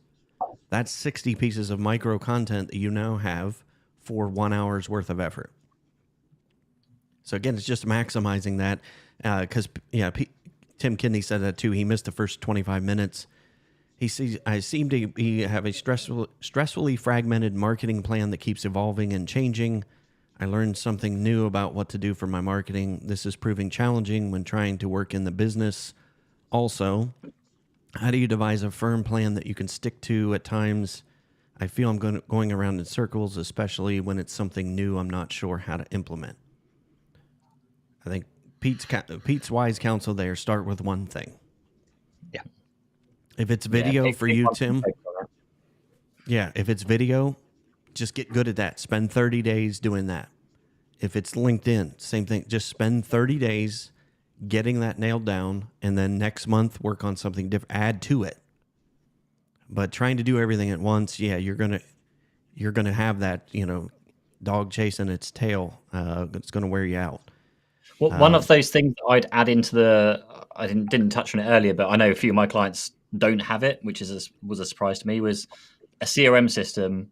that's 60 pieces of micro content that you now have for 1 hour's worth of effort. So again, it's just maximizing that, because Tim Kidney said that too. He missed the first 25 minutes. I seem to have a stressfully fragmented marketing plan that keeps evolving and changing. I learned something new about what to do for my marketing. This is proving challenging when trying to work in the business. Also, how do you devise a firm plan that you can stick to at times? I feel I'm going around in circles, especially when it's something new I'm not sure how to implement. I think Pete's wise counsel there, start with one thing. Yeah. If it's video for you, Tim, if it's video, just get good at that. Spend 30 days doing that. If it's LinkedIn, same thing. Just spend 30 days getting that nailed down, and then next month work on something different. Add to it. But trying to do everything at once, you're gonna have that, you know, dog chasing its tail. It's gonna wear you out. Well, one of those things that I'd add into I didn't touch on it earlier, but I know a few of my clients don't have it, which was a surprise to me, was a CRM system.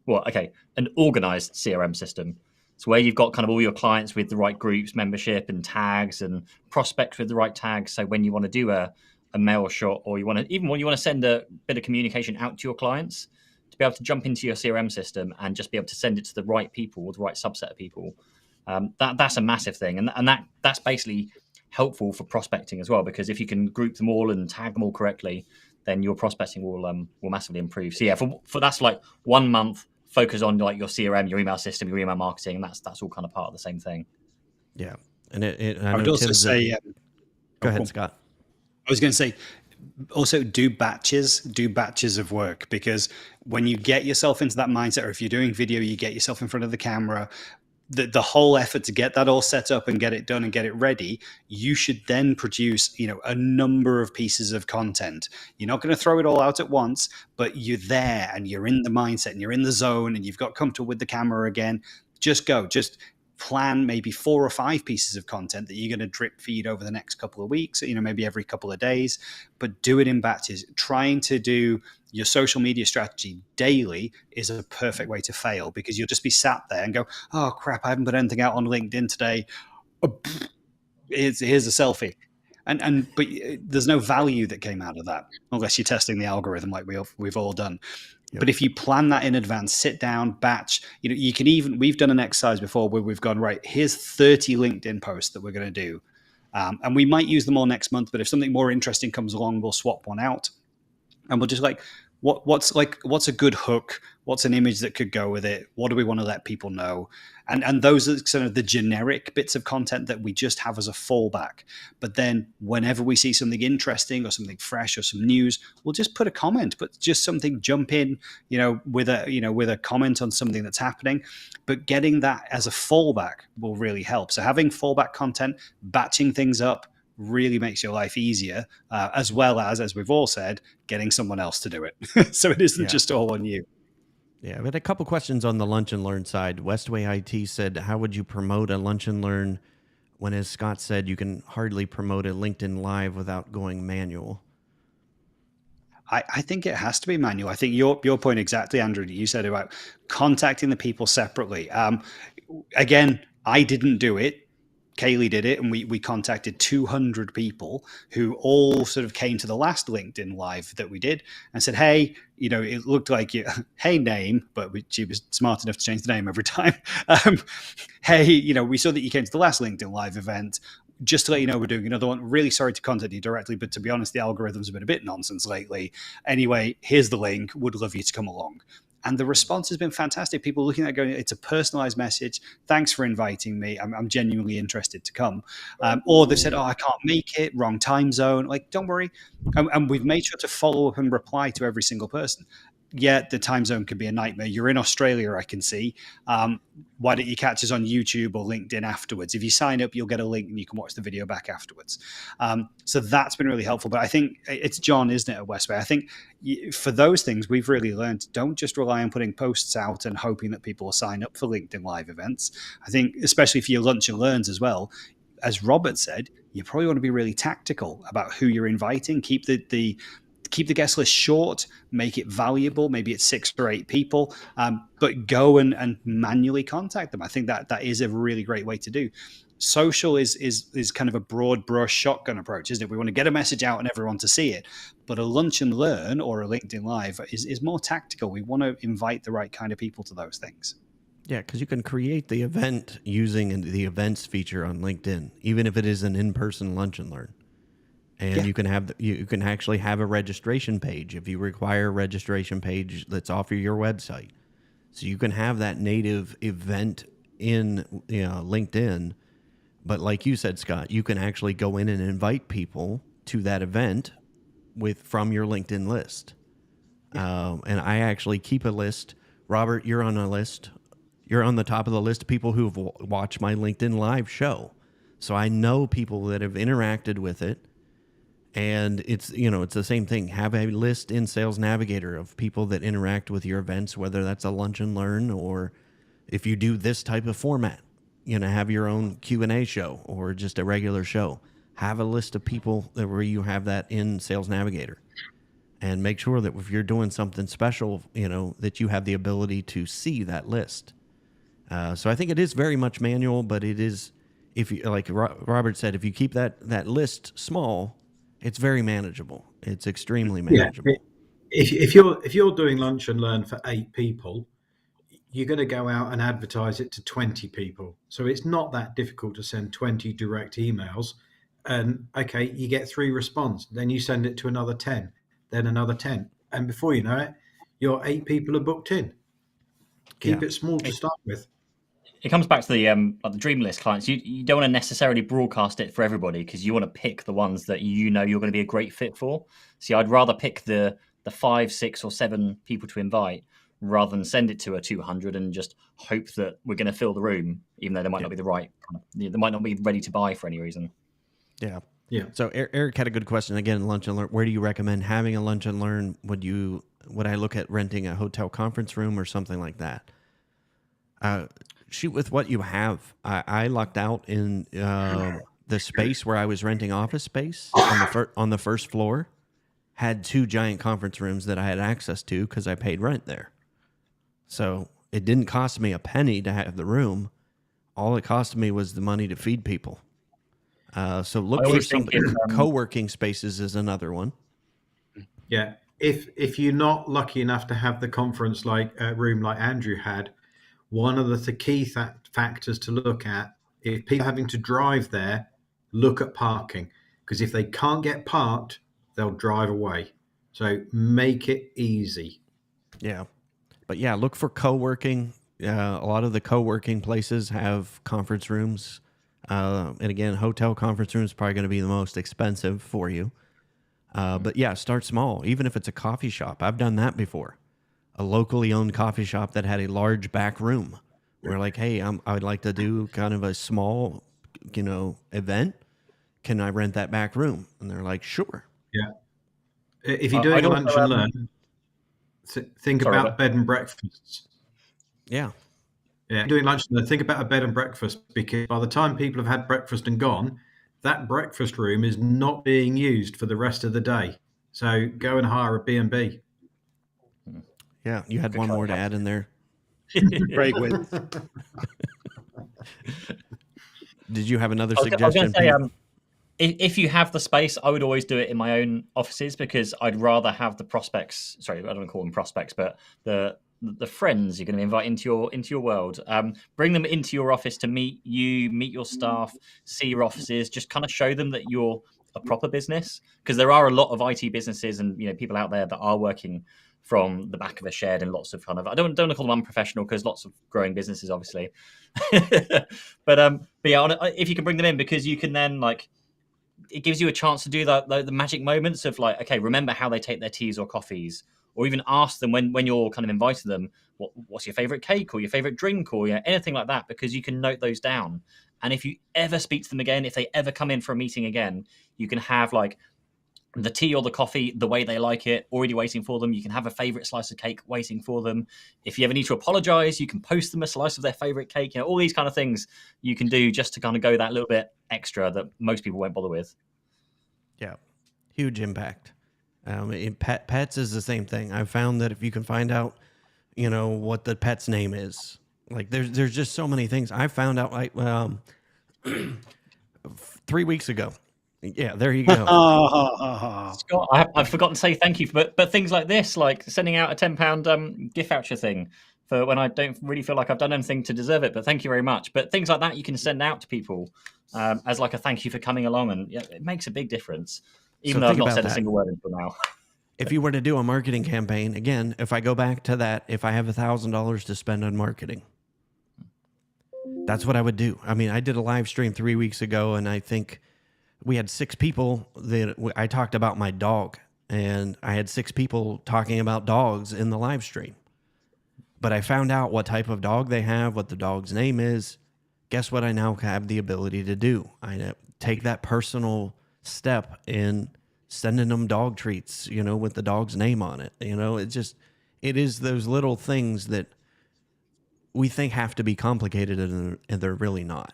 An organized CRM system. So where you've got kind of all your clients with the right groups, membership and tags, and prospects with the right tags. So when you want to do a mail shot, or you want to send a bit of communication out to your clients, to be able to jump into your CRM system and just be able to send it to the right people, or the right subset of people. That's a massive thing, and that's basically helpful for prospecting as well, because if you can group them all and tag them all correctly, then your prospecting will massively improve. So yeah, for that's like 1 month, focus on like your CRM, your email system, your email marketing, and that's all kind of part of the same thing. Yeah. And I I would know also Tim's say, go ahead, Scott. I was going to say, also do batches of work, because when you get yourself into that mindset, or if you're doing video, you get yourself in front of the camera, the whole effort to get that all set up and get it done and get it ready, you should then produce, a number of pieces of content. You're not going to throw it all out at once, but you're there and you're in the mindset and you're in the zone and you've got comfortable with the camera again. Just plan maybe 4 or 5 pieces of content that you're going to drip feed over the next couple of weeks, maybe every couple of days, but do it in batches. Trying to do your social media strategy daily is a perfect way to fail, because you'll just be sat there and go, oh crap, I haven't put anything out on LinkedIn today. Here's a selfie. But there's no value that came out of that unless you're testing the algorithm like we've all done. Yep. But if you plan that in advance, sit down, batch, you can we've done an exercise before where we've gone, right, here's 30 LinkedIn posts that we're going to do. And we might use them all next month, but if something more interesting comes along, we'll swap one out. And we'll just what's a good hook? What's an image that could go with it? What do we want to let people know? And those are sort of the generic bits of content that we just have as a fallback. But then whenever we see something interesting or something fresh or some news, we'll just put a comment, but just something, jump in, with a comment on something that's happening. But getting that as a fallback will really help. So having fallback content, batching things up, really makes your life easier, as well as we've all said, getting someone else to do it. So it isn't just all on you. Yeah, I've had a couple questions on the Lunch and Learn side. Westway IT said, how would you promote a Lunch and Learn when, as Scott said, you can hardly promote a LinkedIn Live without going manual? I think it has to be manual. I think your point exactly, Andrew, that you said about contacting the people separately. Again, I didn't do it. Kaylee did it, and we contacted 200 people who all sort of came to the last LinkedIn Live that we did and said, hey, it looked like you, hey, name, but she was smart enough to change the name every time. Hey, we saw that you came to the last LinkedIn Live event. Just to let you know, we're doing another one. Really sorry to contact you directly, but to be honest, the algorithms have been a bit nonsense lately. Anyway, here's the link. Would love you to come along. And the response has been fantastic. People looking at it going, it's a personalized message. Thanks for inviting me. I'm genuinely interested to come. Or they've said, oh, I can't make it, wrong time zone. Like, don't worry. And we've made sure to follow up and reply to every single person. Yeah, the time zone can be a nightmare. You're in Australia, I can see. Why don't you catch us on YouTube or LinkedIn afterwards? If you sign up, you'll get a link and you can watch the video back afterwards. So that's been really helpful. But I think it's John, isn't it, at Westway? I think for those things, we've really learned, don't just rely on putting posts out and hoping that people will sign up for LinkedIn Live events. I think, especially for your Lunch and Learns as well, as Robert said, you probably want to be really tactical about who you're inviting. Keep the guest list short, make it valuable. Maybe it's 6 or 8 people, but go and manually contact them. I think that is a really great way to do. Social is kind of a broad brush shotgun approach, isn't it? We want to get a message out and everyone to see it. But a Lunch and Learn or a LinkedIn Live is more tactical. We want to invite the right kind of people to those things. Yeah, because you can create the event using the events feature on LinkedIn, even if it is an in-person Lunch and Learn. And you can actually have a registration page if you require a registration page that's off of your website. So you can have that native event in LinkedIn. But like you said, Scott, you can actually go in and invite people to that event from your LinkedIn list. And I actually keep a list. Robert, you're on a list. You're on the top of the list of people who've watched my LinkedIn Live show. So I know people that have interacted with it. And it's the same thing. Have a list in Sales Navigator of people that interact with your events, whether that's a Lunch and Learn or if you do this type of format, have your own Q&A show or just a regular show. Have a list of people where you have that in Sales Navigator, and make sure that if you're doing something special, that you have the ability to see that list. So I think it is very much manual, but it is, if you, like Robert said, if you keep that list small, it's very manageable. It's extremely manageable. Yeah. If you're doing Lunch and Learn for 8 people, you're going to go out and advertise it to 20 people. So it's not that difficult to send 20 direct emails. And okay, you get 3 responses. Then you send it to another 10. then another 10. And before you know it, your 8 people are booked in. Keep Yeah. it small to start with. It comes back to the like the dream list clients. You don't want to necessarily broadcast it for everybody because you want to pick the ones that you know you're going to be a great fit for. See, I'd rather pick the 5, 6, or 7 people to invite rather than send it to a 200 and just hope that we're going to fill the room, even though they might not be the right, they might not be ready to buy for any reason. Yeah. Yeah. So Eric had a good question again. Lunch and learn. Where do you recommend having a lunch and learn? Would I look at renting a hotel conference room or something like that? Shoot with what you have. I lucked out in the space where I was renting office space on the first floor. Had 2 giant conference rooms that I had access to because I paid rent there. So it didn't cost me a penny to have the room. All it cost me was the money to feed people. So look for some co-working spaces is another one. Yeah. If you're not lucky enough to have the conference room like Andrew had, one of the key factors to look at, if people are having to drive there, look at parking. Because if they can't get parked, they'll drive away. So make it easy. Yeah. But yeah, look for co-working. A lot of the co-working places have conference rooms. And again, hotel conference room is probably going to be the most expensive for you. But yeah, start small. Even if it's a coffee shop. I've done that before. A locally owned coffee shop that had a large back room. We're like, hey, I would like to do kind of a small, event. Can I rent that back room? And they're like, sure. Yeah. If you're doing lunch and learn, think about bed and breakfasts. Yeah. Yeah. Doing lunch and learn, think about a bed and breakfast, because by the time people have had breakfast and gone, that breakfast room is not being used for the rest of the day. So go and hire a B&B. Yeah. You had one more to add in there. Great win. Did you have another I was suggestion? going to say, if you have the space, I would always do it in my own offices because I'd rather have the prospects. Sorry, I don't want to call them prospects, but the friends you're going to invite into your world. Bring them into your office to meet you, meet your staff, see your offices. Just kind of show them that you're a proper business, because there are a lot of IT businesses and people out there that are working from the back of a shed and lots of kind of, I don't want to call them unprofessional because lots of growing businesses obviously, but yeah, if you can bring them in, because you can then it gives you a chance to do the magic moments of okay, remember how they take their teas or coffees, or even ask them when you're kind of inviting them, what's your favorite cake or your favorite drink or anything like that, because you can note those down. And if you ever speak to them again, if they ever come in for a meeting again, you can have the tea or the coffee the way they like it already waiting for them. You can have a favorite slice of cake waiting for them. If you ever need to apologize, you can post them a slice of their favorite cake. All these kind of things you can do just to kind of go that little bit extra that most people won't bother with. Yeah, huge impact. Pets is the same thing. I've found that if you can find out, what the pet's name is, there's just so many things. I found out 3 weeks ago. Yeah, there you go. Scott, I've forgotten to say thank you, but things like this, like sending out a £10 gift voucher thing for when I don't really feel like I've done anything to deserve it, but thank you very much. But things like that you can send out to people as a thank you for coming along, and it makes a big difference, even though I've not said a single word until now. If you were to do a marketing campaign, again, if I go back to that, if I have $1,000 to spend on marketing, that's what I would do. I mean, I did a live stream 3 weeks ago, and I think we had 6 people that I talked about my dog, and I had 6 people talking about dogs in the live stream. But I found out what type of dog they have, what the dog's name is. Guess what I now have the ability to do? I take that personal step in sending them dog treats, with the dog's name on it. It is those little things that we think have to be complicated, and they're really not.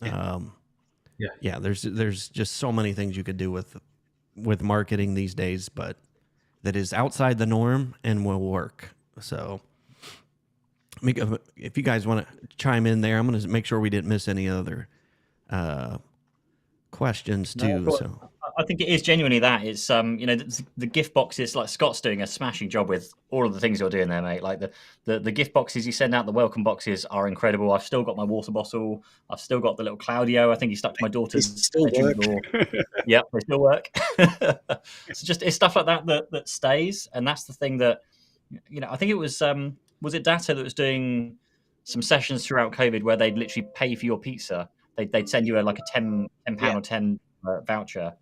Yeah. There's just so many things you could do with marketing these days, but that is outside the norm and will work. So if you guys want to chime in there, I'm going to make sure we didn't miss any other questions too. So I think it is genuinely that. It's the gift boxes, like Scott's doing a smashing job with all of the things you're doing there, mate. Like the gift boxes you send out, the welcome boxes are incredible. I've still got my water bottle. I've still got the little Claudio. I think he stuck to my daughter's bedroom door. Yep, they still work. So just it's stuff like that stays, and that's the thing that I think it was it Data that was doing some sessions throughout COVID where they'd literally pay for your pizza. They'd send you like a £10 or 10 voucher,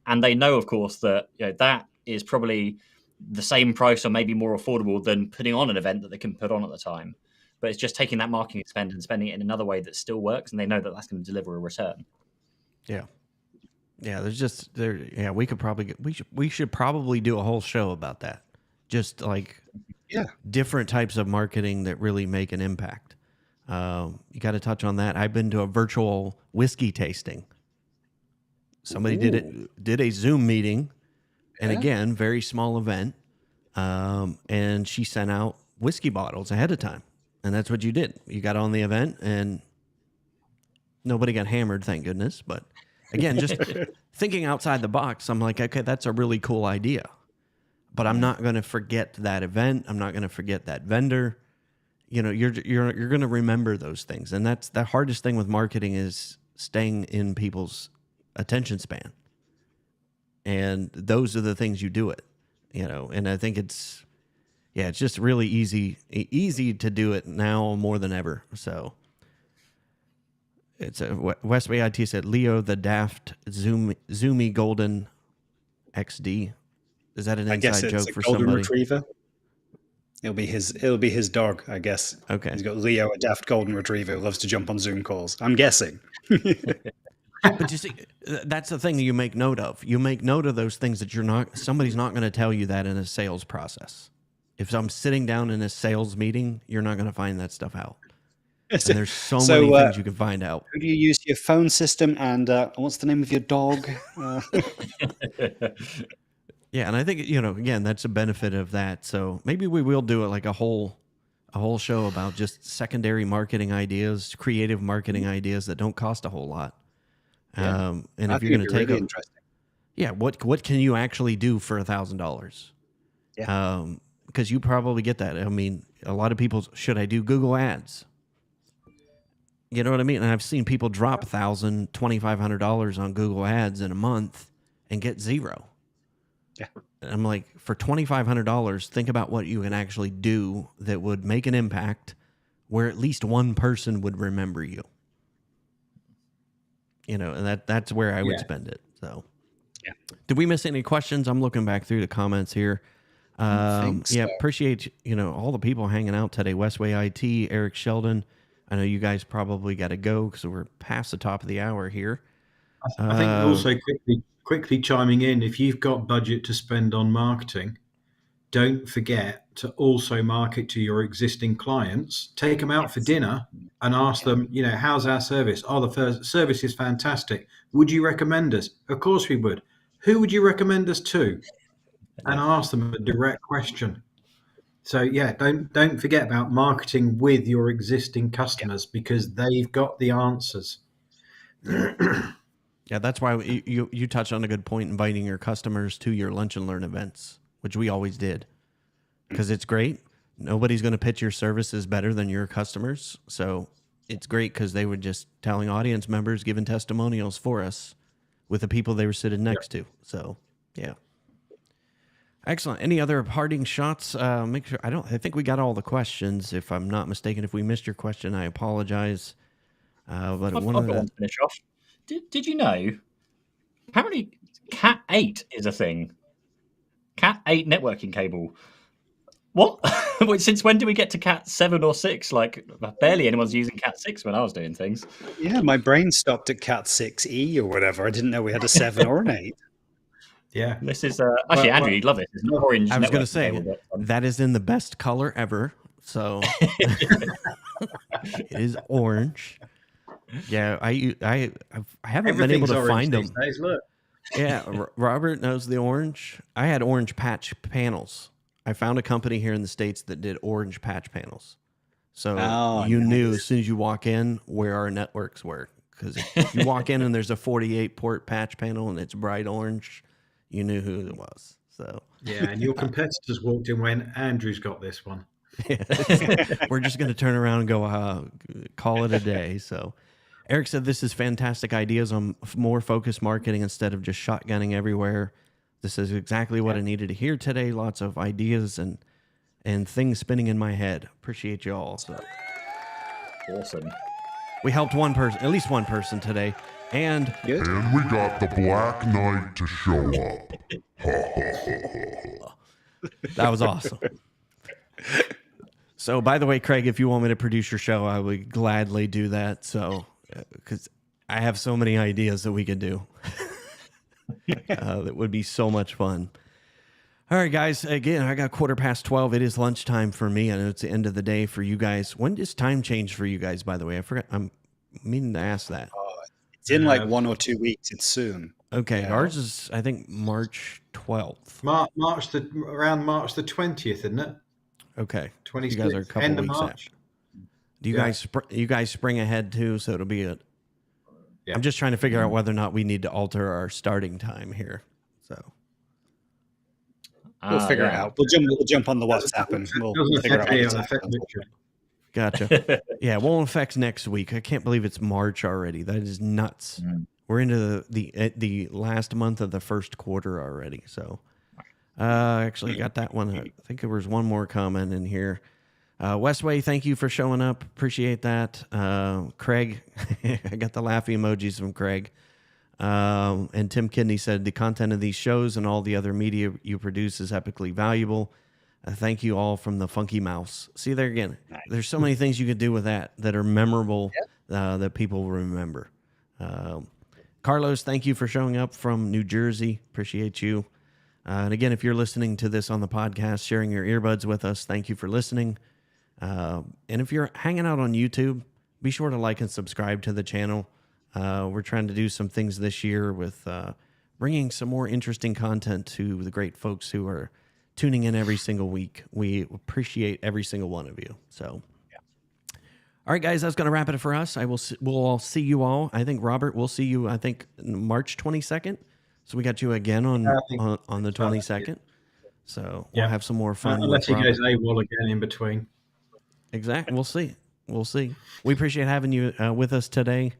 and they know, of course, that that is probably the same price or maybe more affordable than putting on an event that they can put on at the time. But it's just taking that marketing spend and spending it in another way that still works, and they know that that's going to deliver a return. Yeah. There's just there. Yeah, we should probably do a whole show about that. Just like different types of marketing that really make an impact. You got to touch on that. I've been to a virtual whiskey tasting. Somebody did a Zoom meeting, and again, very small event. And she sent out whiskey bottles ahead of time, and that's what you did. You got on the event, and nobody got hammered, thank goodness. But again, just thinking outside the box, I'm like, okay, that's a really cool idea, but I'm not going to forget that event. I'm not going to forget that vendor. You're going to remember those things, and that's the hardest thing with marketing is staying in people's attention span. And those are the things you do it, and I think it's just really easy to do it now more than ever. So it's West Bay IT said Leo the Daft Zoomy Golden XD. Is that an inside joke for golden somebody? Retriever. It'll be his dog, I guess. Okay. He's got Leo, a daft golden retriever who loves to jump on Zoom calls. I'm guessing. But you see, that's the thing that you make note of. You make note of those things that somebody's not going to tell you that in a sales process. If I'm sitting down in a sales meeting, you're not going to find that stuff out. And there's so many things you can find out. Who do you use your phone system, and what's the name of your dog? Yeah, and I think again, that's a benefit of that. So maybe we will do it like a whole show about just secondary marketing ideas, creative marketing ideas that don't cost a whole lot. And if you're going to take interesting. What can you actually do for $1,000? Yeah. Because you probably get that. I mean, a lot of people, should I do Google Ads? You know what I mean? And I've seen people drop $1,000, $2,500 on Google Ads in a month and get zero. Yeah. And I'm like, for $2,500, think about what you can actually do that would make an impact where at least one person would remember you. And that's where I would spend it. So, did we miss any questions? I'm looking back through the comments here. Appreciate all the people hanging out today. Westway IT, Eric Sheldon. I know you guys probably got to go because we're past the top of the hour here. I think also quickly chiming in, if you've got budget to spend on marketing, don't forget to also market to your existing clients. Take them out for dinner and ask them, how's our service? Oh, the service is fantastic. Would you recommend us? Of course we would. Who would you recommend us to? And ask them a direct question. So don't forget about marketing with your existing customers because they've got the answers. Yeah, that's why you touched on a good point, inviting your customers to your lunch and learn events, which we always did, because it's great. Nobody's going to pitch your services better than your customers. So it's great because they were just telling audience members, giving testimonials for us with the people they were sitting next to. So, yeah. Excellent. Any other parting shots? Make sure I think we got all the questions. If I'm not mistaken, if we missed your question, I apologize. But I've got one to finish off. Did you know? Apparently, Cat 8 is a thing. Cat 8 networking cable. What? Since when do we get to Cat 7 or 6? Like, barely anyone's using Cat 6 when I was doing things. Yeah, my brain stopped at Cat 6E or whatever. I didn't know we had a 7 or an 8. Yeah. This is actually Andrew, you'd love it. It's an orange. I was going to say that is in the best color ever. So it is orange. Yeah, I haven't been able to find them. Days, look. Yeah, Robert knows the orange. I had orange patch panels. I found a company here in the States that did orange patch panels. So you knew as soon as you walk in where our networks were. Because if you walk in and there's a 48 port patch panel and it's bright orange, you knew who it was. So yeah, and your competitors walked in when Andrew's got this one. We're just going to turn around and go call it a day. So Eric said this is fantastic ideas on more focused marketing instead of just shotgunning everywhere. This is exactly what I needed to hear today. Lots of ideas and things spinning in my head. Appreciate you all. So Awesome. we helped one person, at least one person today. And Good. And we got the Black Knight to show up. that was awesome. So, by the way, Craig, if you want me to produce your show, I would gladly do that. So, because I have so many ideas that we could do. That would be so much fun. All right, guys. Again, I got 12:15. It is lunchtime for me. I know it's the end of the day for you guys. When does time change for you guys, by the way? I forgot. I'm meaning to ask that. It's in like 1 or 2 weeks. It's soon. Okay. Yeah. Ours is, I think, March 12th. Around March the 20th, isn't it? Okay. 26th, You guys are a couple end of weeks March. out. Do you guys spring ahead too? So it'll be a. Yeah. I'm just trying to figure out whether or not we need to alter our starting time here. So We'll figure it out. We'll jump on the WhatsApp and we'll Doesn't figure out. affect me, what it'll time. affect Richard. gotcha. Yeah, it won't affect next week. I can't believe it's March already. That is nuts. We're into the last month of the first quarter already. So actually got that one. I think there was one more comment in here. Westway, thank you for showing up. Appreciate that. Craig, I got the laughy emojis from Craig. And Tim Kidney said the content of these shows and all the other media you produce is epically valuable. Thank you all from the Funky Mouse. See there again. There's so many things you could do with that are memorable, that people will remember. Carlos, thank you for showing up from New Jersey. Appreciate you. And again, if you're listening to this on the podcast, sharing your earbuds with us, thank you for listening. And if you're hanging out on YouTube, be sure to like and subscribe to the channel. We're trying to do some things this year with bringing some more interesting content to the great folks who are tuning in every single week. We appreciate every single one of you. So, all right, guys, that's going to wrap it for us. We'll all see you all. I think, Robert, we'll see you, March 22nd. So we got you again on the 22nd. So we'll have some more fun. Unless he goes AWOL again in between. Exactly. We'll see. We appreciate having you with us today.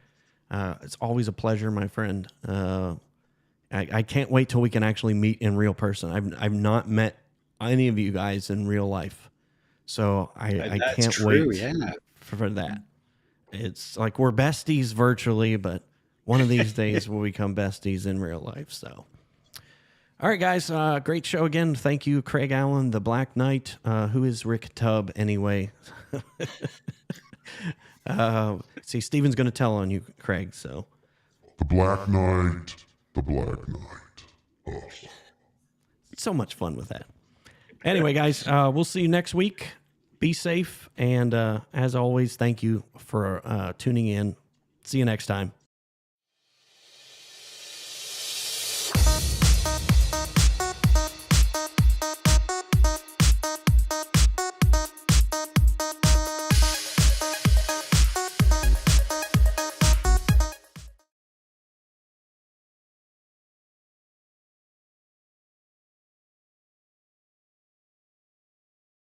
It's always a pleasure, my friend. I can't wait till we can actually meet in real person. I've not met any of you guys in real life, so I can't wait for that. It's like we're besties virtually, but one of these days we'll become besties in real life. So, all right, guys, great show again. Thank you, Craig Allen, the Black Knight. Who is Rick Tubb anyway? See, Steven's going to tell on you, Craig. So, The Black Knight. The Black Knight. Oh. So much fun with that. Anyway, guys, we'll see you next week. Be safe. And as always, thank you for tuning in. See you next time.